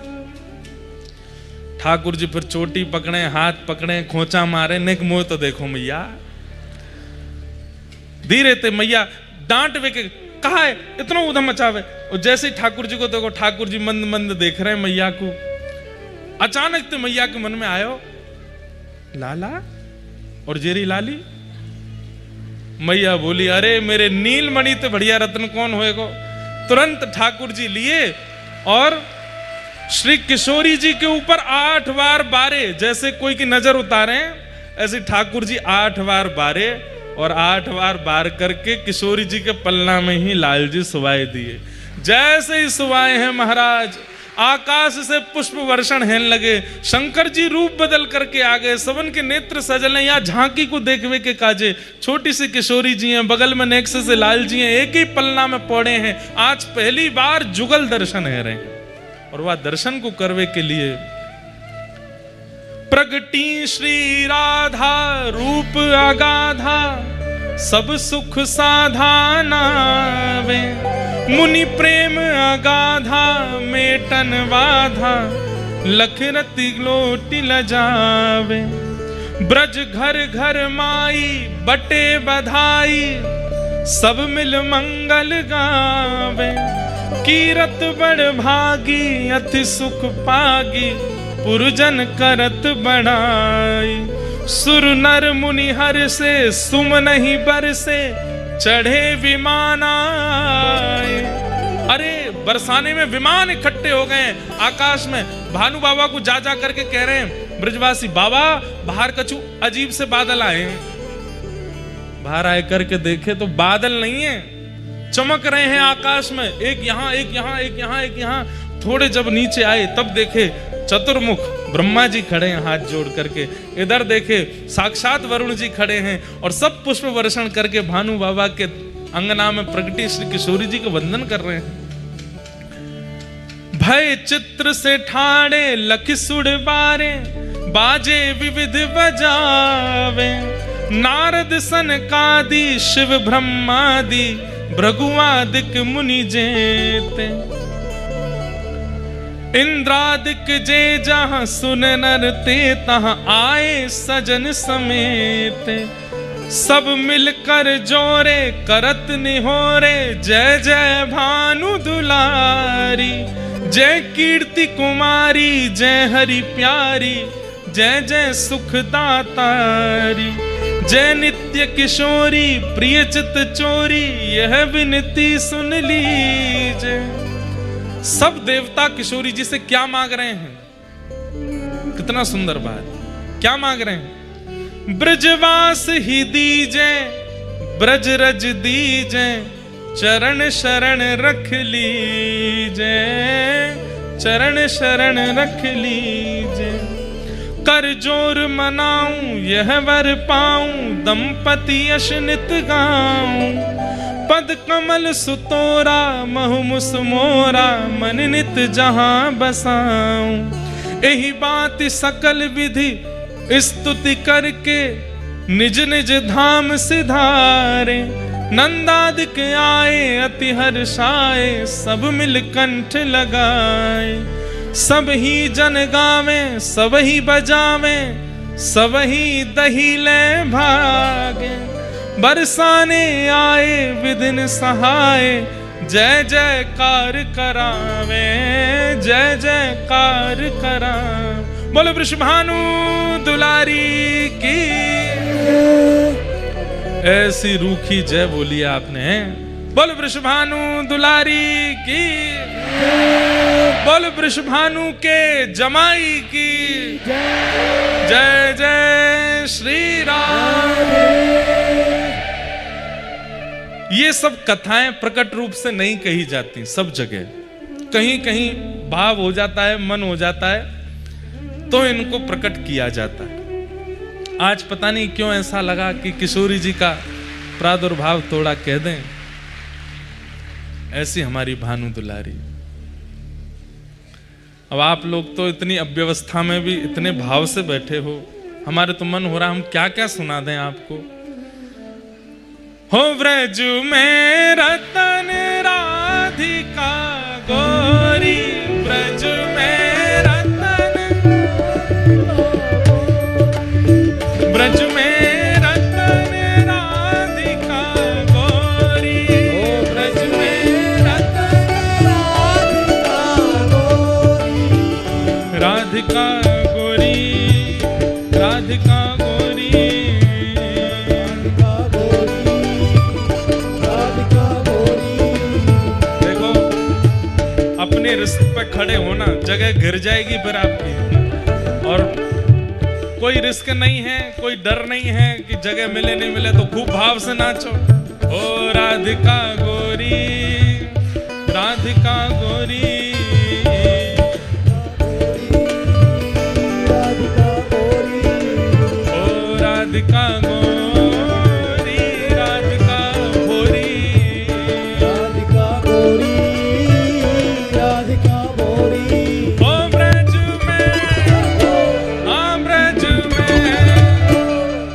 ठाकुर जी फिर चोटी पकड़े, हाथ पकड़े, खोचा मारे, नेक मोह तो देखो मैया। धीरे ते मैया डांट वे के कहा है इतना उधम मचावे। और जैसे ही ठाकुर जी को देखो, ठाकुर जी मंद मंद देख रहे हैं मैया को। अचानक तो मैया के मन में आयो लाला और जेरी लाली। मैया बोली अरे मेरे नीलमणि तो बढ़िया रत्न कौन होएगो। तुरंत ठाकुर जी लिए और श्री किशोरी जी के ऊपर 8 बार बारे, जैसे कोई की नजर उतारे ऐसे ठाकुर जी 8 बार बारे, और 8 बार बार करके किशोरी जी के पलना में ही लाल जी सुवाए दिए। जैसे ही सुवाए हैं महाराज, आकाश से पुष्प वर्षण होने लगे। शंकर जी रूप बदल करके आ गए, सबन के नेत्र सजले। या झांकी को देखवे के काजे छोटी सी किशोरी जी हैं, बगल में नेक्स से लाल जी हैं, एक ही पलना में पौड़े हैं। आज पहली बार जुगल दर्शन है रहे हैं, और वह दर्शन को करवे के लिए प्रगटी श्री राधा रूप अगाधा, सब सुख साधाना वे। मुनि प्रेम अगाधा मेटन बाधा, लख रति लोटी लजावे। ब्रज घर घर माई बटे बधाई, सब मिल मंगल गावे। कीरत बड़ भागी अति सुख पागी, पुरजन करत बढ़ाई। सुर नर मुनि हर से सुम नहीं बरसे, चढ़े विमान आए। अरे बरसाने में विमान इकट्ठे हो गए आकाश में। भानु बाबा को जा जा करके कह रहे हैं ब्रजवासी, बाबा बाहर कछु अजीब से बादल आए हैं। बाहर आए करके देखे तो बादल नहीं है, चमक रहे हैं आकाश में, एक यहाँ एक यहाँ एक यहाँ एक यहाँ। थोड़े जब नीचे आए तब देखे चतुर्मुख ब्रह्मा जी खड़े हैं हाथ जोड़ करके। इधर देखे साक्षात वरुण जी खड़े हैं, और सब पुष्प वर्षण करके भानु बाबा के अंगना में प्रगटी श्री किशोरी जी को वंदन कर रहे हैं। भय चित्र से ठाड़े लख सुड़ बारे, बाजे विविध बजावे। नारद सनकादि शिव ब्रह्मादि, भृगुआदिक मुनि जेते। इंद्रादिक जे जहां सुन नर ते, तहां आए सजन समेत। सब मिलकर जोरे करत निहोरे, जय जय भानु दुलारी। जय कीर्ति कुमारी जय हरि प्यारी, जय जय सुखदातारी। जय नित्य किशोरी प्रिय चित चोरी, यह विनती सुन लीजिए। सब देवता किशोरी जी से क्या मांग रहे हैं, कितना सुंदर बात। क्या मांग रहे हैं? ब्रजवास ही दीजे, ब्रज रज दीजे, चरण शरण रख लीजे। चरण शरण रख लीजे। कर जोर मनाऊं यह वर पाऊं, दंपति यश नित गाऊं। पद कमल सुतोरा महु मुस मोरा, मन नित जहां बसाऊं। यही बात सकल विधि स्तुति करके, निज निज धाम सिधारे। नंदादिक आए अति हर्षाए, सब मिल कंठ लगाए। सब ही जन गावे सब ही बजावे, सब ही दही ले भागे। बरसाने आए विधिन सहाय, जय जयकार करावे। जय जयकार करावे। बोलो वृषभानु दुलारी की। ऐसी रूखी जय बोली आपने। बोल वृषभानु दुलारी की, बोल वृषभानु के जमाई की जय जय श्री राम। ये सब कथाएं प्रकट रूप से नहीं कही जाती, सब जगह कहीं कहीं भाव हो जाता है, मन हो जाता है तो इनको प्रकट किया जाता है। आज पता नहीं क्यों ऐसा लगा कि किशोरी जी का प्रादुर्भाव थोड़ा कह दें। ऐसी हमारी भानु दुलारी। अब आप लोग तो इतनी अव्यवस्था में भी इतने भाव से बैठे हो, हमारे तो मन हो रहा हम क्या क्या सुना दें आपको। हो व्रज में रतन राधिका गोरी, व्रज में रतन, व्रज में रतन राधिका गोरी, व्रज में रतन राधिका गोरी, राधिका गोरी, अपने रिस्क पे खड़े होना, जगह गिर जाएगी फिर आपकी। और कोई रिस्क नहीं है, कोई डर नहीं है कि जगह मिले नहीं मिले, तो खूब भाव से नाचो। ओ राधिका गोरी, राधिका गोरी, ओ राधिका गोरी, राधिका भोरी, राधिका गोरी, राधिका भोरी। ओ ब्रज में, आ ब्रज में,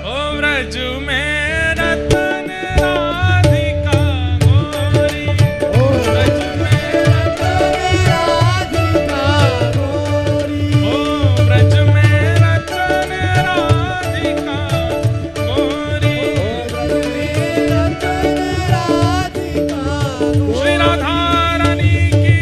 ओ ब्रज में रतन राधिका गोरी, ओ ब्रज में रतन राधिका गोरी, ओ ब्रज में रतन राधिका गोरी, ओ ब्रज में रतन राधिका गोरी। श्री राधा रानी की।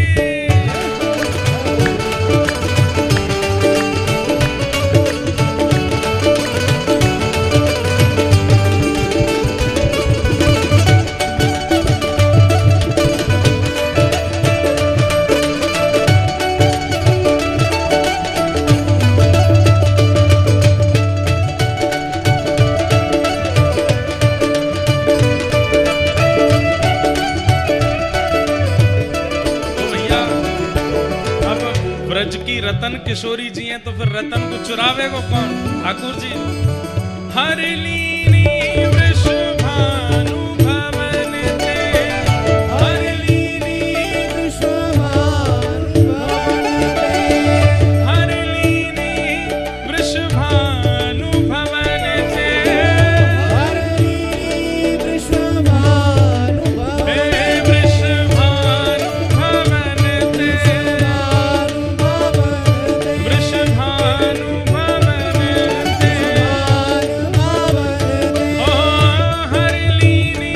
तो भैया अब ब्रज की रतन किशोरी जी हैं, तो फिर रतन को चुरावे को कौन? ठाकुर जी। हर लीनी वृषभानु भवन ते, हर लीनी वृषभानु भवन ते, हर लीनी वृषभानु भवन ते, हर लीनी वृषभानु भवन ते, वृषभानु भवन ते, वृषभानु भवन ते, ओ हर लीनी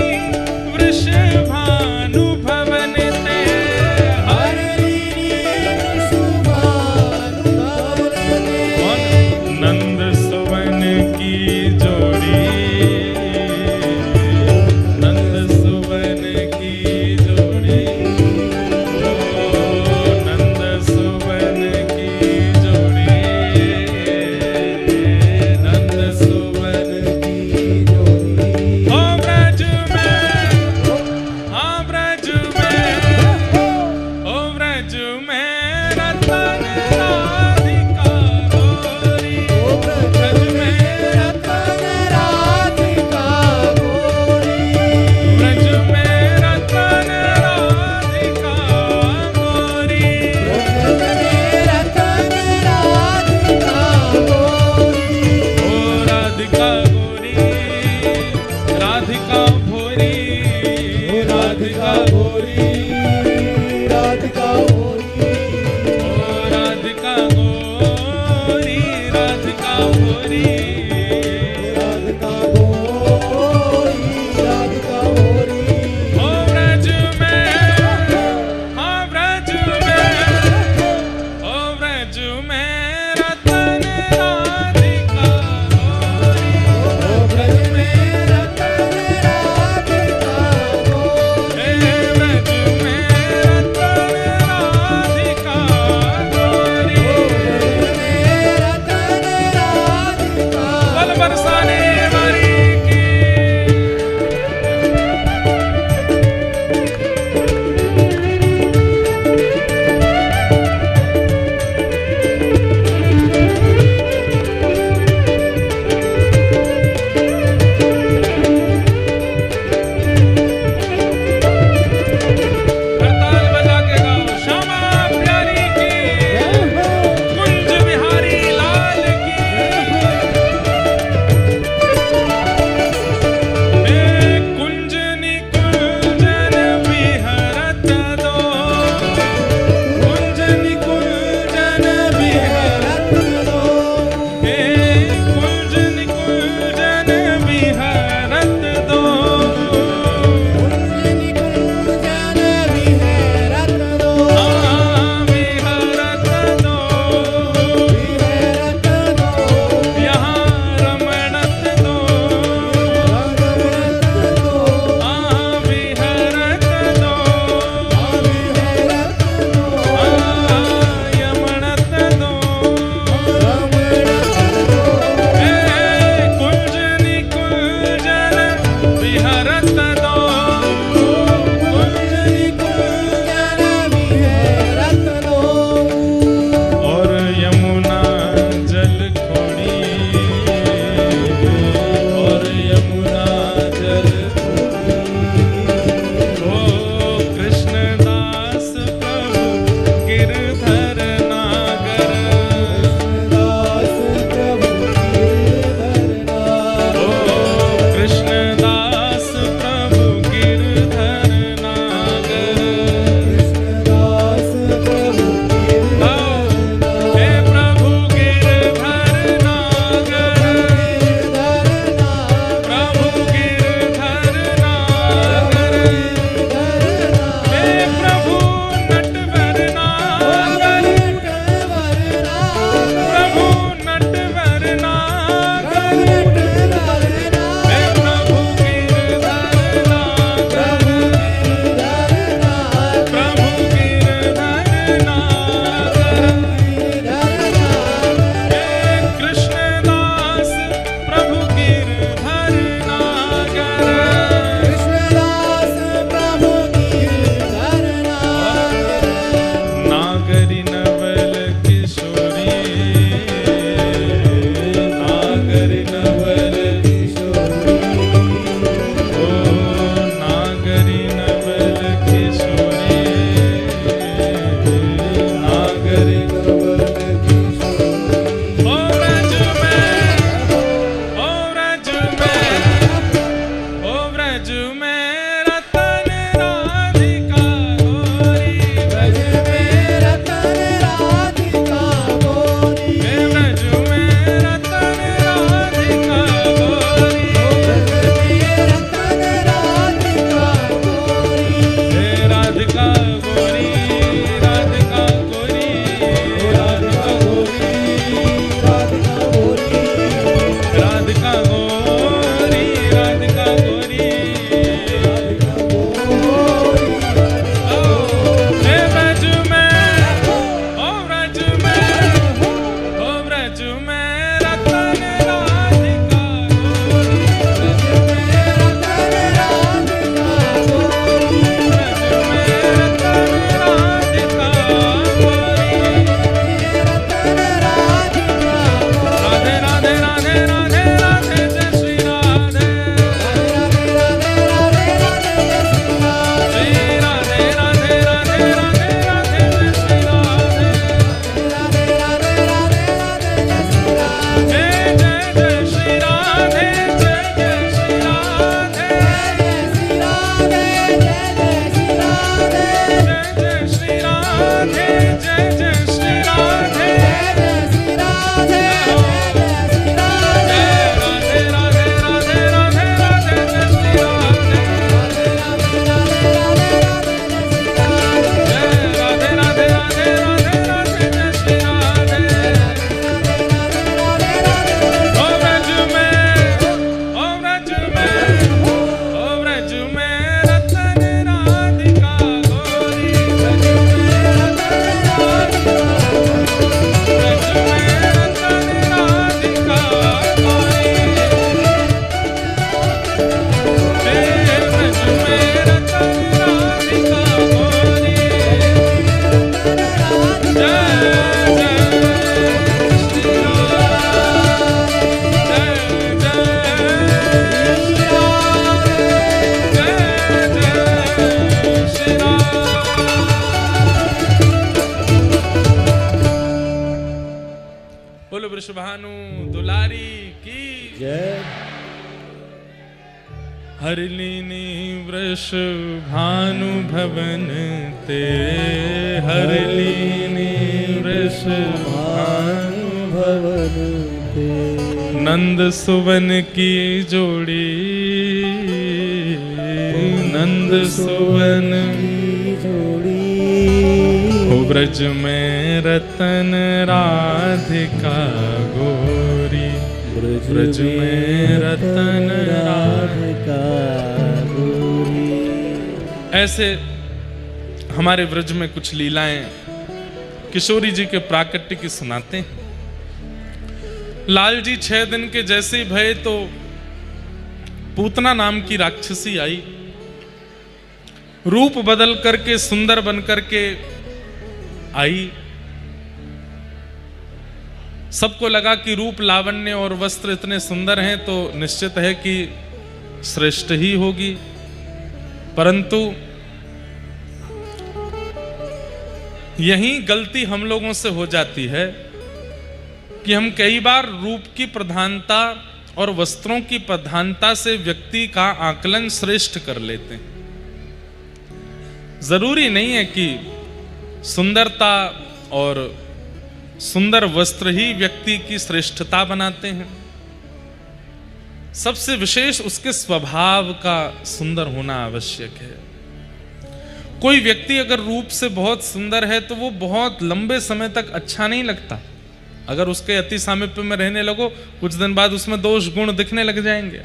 वृषभानु भवन ते, हर लीनी वृषभानु भवन ते। कौन? नंद सुवन की जोड़ी, नंद सुवन की जोड़ी, ओ नंद सुवन की जोड़ी, नंद सुवन की जोड़ी। ओ ब्रज में, हाँ ब्रज में, ओ ब्रज में रतन राधिका गोरी, ओ ब्रज में रतन राधिका गोरी, ब्रज में रतन राधिका गोरी, ब्रज में रतन राधिका गोरी, ओ राधिका गोरी, राधिका भोरी, राधिका भोरी, राधिका भोरी, ओ राधिका गोरी, राधिका भोरी, राधिका गोरी, राधिका भोरी। ओ ब्रज में, हाँ ब्रज में, ओ ब्रज में रतन राधिका गोरी, ओ ब्रज में रतन वृषभानु दुलारी की जय। हरिलीनी वृषभानु भवन ते, हरिलीनी वृषभानु भवन ते, नंद सुवन की जोड़ी, नंद सुवन की जोड़ी, ब्रज में रतन राधिका गोरी, ब्रज में रतन राधिका गोरी। ऐसे हमारे ब्रज में कुछ लीलाएं किशोरी जी के प्राकट्य की सुनाते हैं। लाल जी 6 दिन के जैसे ही भये तो पूतना नाम की राक्षसी आई, रूप बदल करके सुंदर बन करके आई। सबको लगा कि रूप लावण्य और वस्त्र इतने सुंदर हैं तो निश्चित है कि श्रेष्ठ ही होगी, परंतु यही गलती हम लोगों से हो जाती है कि हम कई बार रूप की प्रधानता और वस्त्रों की प्रधानता से व्यक्ति का आकलन श्रेष्ठ कर लेते हैं। जरूरी नहीं है कि सुंदरता और सुंदर वस्त्र ही व्यक्ति की श्रेष्ठता बनाते हैं। सबसे विशेष उसके स्वभाव का सुंदर होना आवश्यक है। कोई व्यक्ति अगर रूप से बहुत सुंदर है तो वो बहुत लंबे समय तक अच्छा नहीं लगता। अगर उसके अति सामीप्य में रहने लगो, कुछ दिन बाद उसमें दोष गुण दिखने लग जाएंगे।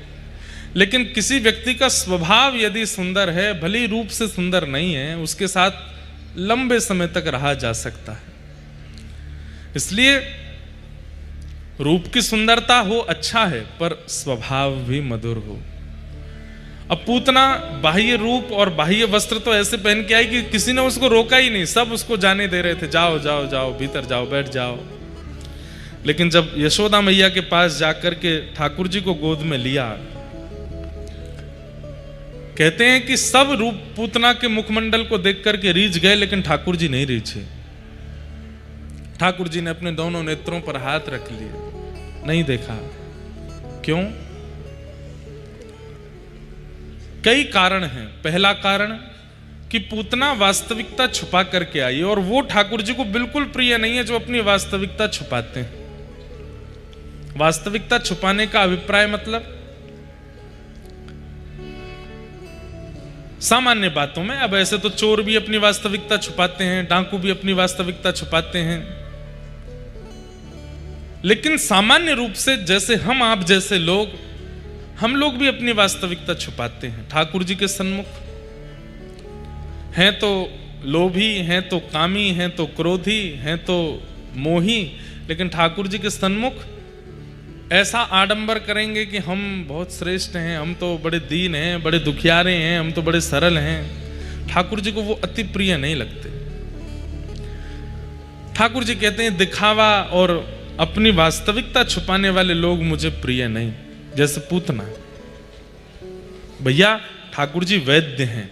लेकिन किसी व्यक्ति का स्वभाव यदि सुंदर है, भले ही रूप से सुंदर नहीं है, उसके साथ लंबे समय तक रहा जा सकता है। इसलिए रूप की सुंदरता हो अच्छा है, पर स्वभाव भी मधुर हो। अब पूतना बाह्य रूप और बाह्य वस्त्र तो ऐसे पहन के आई कि किसी ने उसको रोका ही नहीं, सब उसको जाने दे रहे थे, जाओ जाओ जाओ, भीतर जाओ, बैठ जाओ। लेकिन जब यशोदा मैया के पास जाकर के ठाकुर जी को गोद में लिया, कहते हैं कि सब रूप पूतना के मुखमंडल को देख करके रीझ गए, लेकिन ठाकुर जी नहीं रीझे। ठाकुर जी ने अपने दोनों नेत्रों पर हाथ रख लिए, नहीं देखा। क्यों? कई कारण हैं। पहला कारण कि पूतना वास्तविकता छुपा करके आई, और वो ठाकुर जी को बिल्कुल प्रिय नहीं है जो अपनी वास्तविकता छुपाते हैं। वास्तविकता छुपाने का अभिप्राय मतलब सामान्य बातों में, अब ऐसे तो चोर भी अपनी वास्तविकता छुपाते हैं, डाकू भी अपनी वास्तविकता छुपाते हैं, लेकिन सामान्य रूप से जैसे हम आप जैसे लोग, हम लोग भी अपनी वास्तविकता छुपाते हैं। ठाकुर जी के सन्मुख हैं तो लोभी, हैं तो कामी, हैं तो क्रोधी, हैं तो मोही, लेकिन ठाकुर जी के सन्मुख ऐसा आडंबर करेंगे कि हम बहुत श्रेष्ठ हैं, हम तो बड़े दीन हैं, बड़े दुखियारे हैं, हम तो बड़े सरल हैं। ठाकुर जी को वो अति प्रिय नहीं लगते। ठाकुर जी कहते हैं दिखावा और अपनी वास्तविकता छुपाने वाले लोग मुझे प्रिय नहीं। जैसे पूतना, भैया ठाकुर जी वैद्य हैं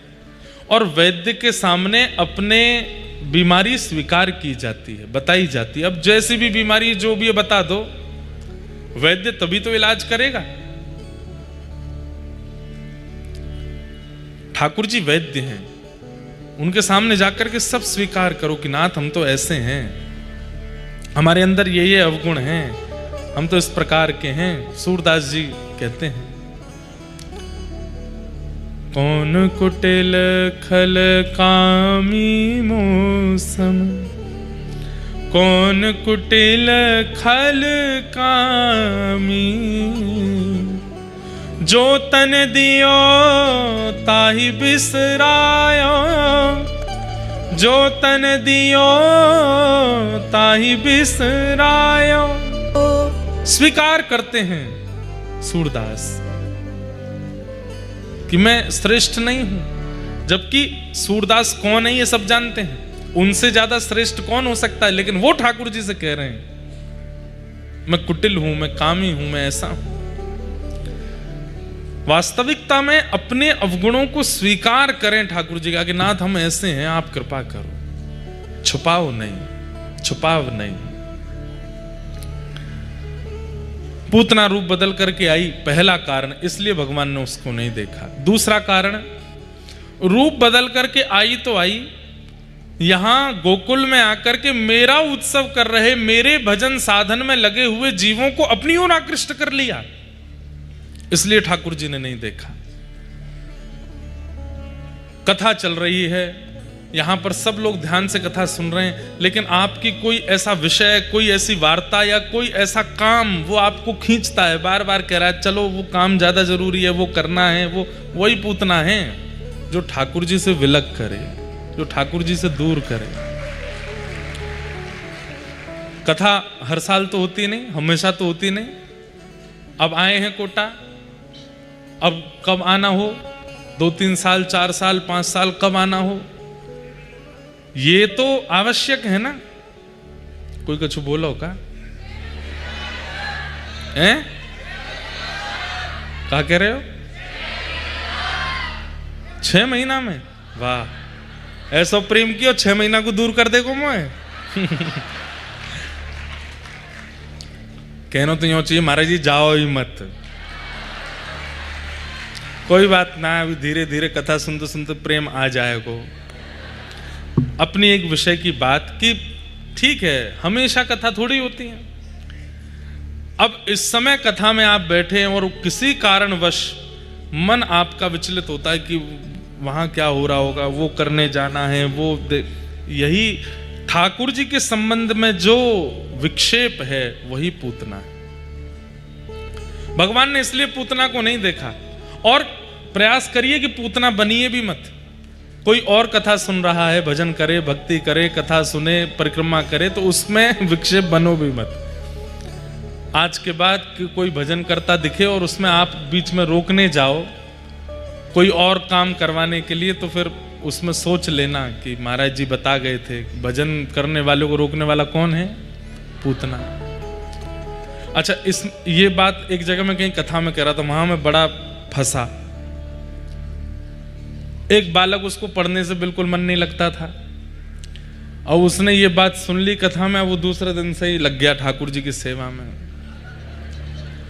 और वैद्य के सामने अपने बीमारी स्वीकार की जाती है, बताई जाती है। अब जैसी भी बीमारी जो भी है बता दो, वैद्य तभी तो इलाज करेगा। ठाकुर जी वैद्य हैं, उनके सामने जाकर के सब स्वीकार करो कि नाथ हम तो ऐसे हैं, हमारे अंदर ये अवगुण हैं, हम तो इस प्रकार के हैं। सूरदास जी कहते हैं, कौन कुटिल खल कामी मौसम, कौन कुटिल खल कामी, जो तन दियो ताहि बिसरायो, जो तन दियो ताहि बिसरायो। स्वीकार करते हैं सूरदास कि मैं श्रेष्ठ नहीं हूं, जबकि सूरदास कौन है ये सब जानते हैं, उनसे ज्यादा श्रेष्ठ कौन हो सकता है। लेकिन वो ठाकुर जी से कह रहे हैं मैं कुटिल हूं, मैं कामी हूं, मैं ऐसा हूं। वास्तविकता में अपने अवगुणों को स्वीकार करें ठाकुर जी का कि नाथ हम ऐसे हैं, आप कृपा करो, छुपाओ नहीं, छुपाव नहीं। पूतना रूप बदल करके आई, पहला कारण, इसलिए भगवान ने उसको नहीं देखा। दूसरा कारण, रूप बदल करके आई तो आई, यहां गोकुल में आकर के मेरा उत्सव कर रहे, मेरे भजन साधन में लगे हुए जीवों को अपनी ओर आकृष्ट कर लिया, इसलिए ठाकुर जी ने नहीं देखा। कथा चल रही है, यहां पर सब लोग ध्यान से कथा सुन रहे हैं, लेकिन आपकी कोई ऐसा विषय, कोई ऐसी वार्ता या कोई ऐसा काम वो आपको खींचता है, बार बार कह रहा है चलो वो काम ज्यादा जरूरी है, वो करना है, वो वही पूतना है जो ठाकुर जी से विलग करे, जो ठाकुर जी से दूर करे। कथा हर साल तो होती नहीं, हमेशा तो होती नहीं। अब आए हैं कोटा, अब कब आना हो, 2-3 साल, 4 साल, 5 साल, कब आना हो, ये तो आवश्यक है ना। कोई कुछ बोलो का हैं? क्या कह रहे हो? 6 महीना में? वाह, ऐसा प्रेम किया 6 महीना को दूर कर देगो मैं। कहना तो यूं चाहिए महाराज जी जाओ ही मत। कोई बात ना, अभी धीरे धीरे कथा सुनते सुनते प्रेम आ जाएगा। अपनी एक विषय की बात कि ठीक है, हमेशा कथा थोड़ी होती है। अब इस समय कथा में आप बैठे हैं और किसी कारणवश मन आपका विचलित होता है कि वहां क्या हो रहा होगा, वो करने जाना है, वो यही ठाकुर जी के संबंध में जो विक्षेप है वही पूतना है। भगवान ने इसलिए पूतना को नहीं देखा। और प्रयास करिए कि पूतना बनिए भी मत। कोई और कथा सुन रहा है, भजन करे, भक्ति करे, कथा सुने, परिक्रमा करे, तो उसमें विक्षेप बनो भी मत। आज के बाद कोई भजन करता दिखे और उसमें आप बीच में रोकने जाओ कोई और काम करवाने के लिए, तो फिर उसमें सोच लेना कि महाराज जी बता गए थे भजन करने वालों को रोकने वाला कौन है? पूतना। अच्छा, ये बात एक जगह में कहीं कथा में कह रहा था, वहां में बड़ा फंसा। एक बालक, उसको पढ़ने से बिल्कुल मन नहीं लगता था, और उसने ये बात सुन ली कथा में, वो दूसरे दिन से ही लग गया ठाकुर जी की सेवा में।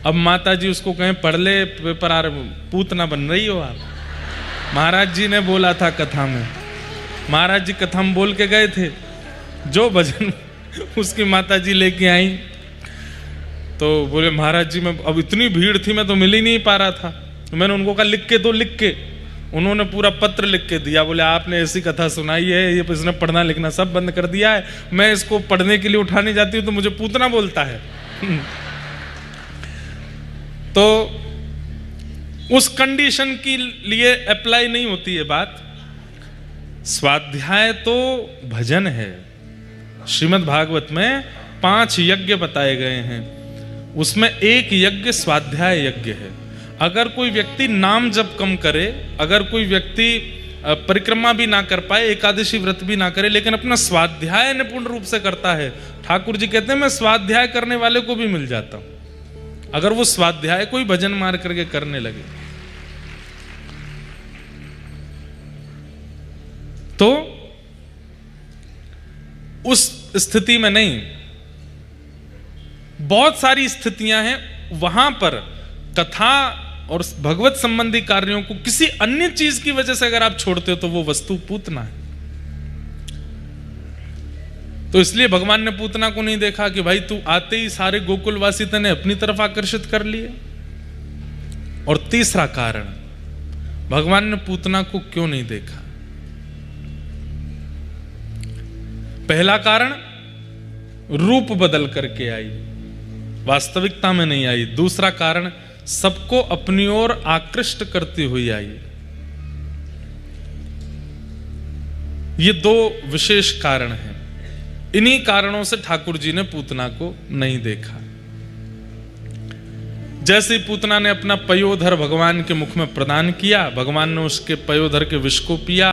अब माता जी उसको कहें पढ़ ले पेपर आ रहे, पूतना बन रही हो आप। महाराज जी ने बोला था कथा में, महाराज जी कथा में बोल के गए थे, जो भजन उसकी माता जी लेके आई, तो बोले महाराज जी, मैं अब इतनी भीड़ थी मैं तो मिल ही नहीं पा रहा था, तो मैंने उनको कहा लिख के दो, लिख के। उन्होंने पूरा पत्र लिख के दिया, बोले आपने ऐसी कथा सुनाई है, ये इसने पढ़ना लिखना सब बंद कर दिया है, मैं इसको पढ़ने के लिए उठाने जाती हूँ तो मुझे पूतना बोलता है। तो उस कंडीशन के लिए अप्लाई नहीं होती है बात। स्वाध्याय तो भजन है। श्रीमद् भागवत में 5 यज्ञ बताए गए हैं, उसमें एक यज्ञ स्वाध्याय यज्ञ है। अगर कोई व्यक्ति नाम जप कम करे, अगर कोई व्यक्ति परिक्रमा भी ना कर पाए, एकादशी व्रत भी ना करे, लेकिन अपना स्वाध्याय निपुण रूप से करता है, ठाकुर जी कहते हैं मैं स्वाध्याय करने वाले को भी मिल जाता हूं, अगर वो स्वाध्याय कोई भजन मार करके करने लगे तो। उस स्थिति में नहीं, बहुत सारी स्थितियां हैं वहां पर कथा और भगवत संबंधी कार्यों को किसी अन्य चीज की वजह से अगर आप छोड़ते हो तो वो वस्तु पूतना है। तो इसलिए भगवान ने पूतना को नहीं देखा कि भाई तू आते ही सारे गोकुलवासी तने अपनी तरफ आकर्षित कर लिए। और तीसरा कारण, भगवान ने पूतना को क्यों नहीं देखा? पहला कारण, रूप बदल करके आई, वास्तविकता में नहीं आई। दूसरा कारण, सबको अपनी ओर आकृष्ट करती हुई आई। ये 2 विशेष कारण हैं। इन्हीं कारणों से ठाकुर जी ने पूतना को नहीं देखा। जैसे ही पूतना ने अपना पयोधर भगवान के मुख में प्रदान किया, भगवान ने उसके पयोधर के विष को पिया।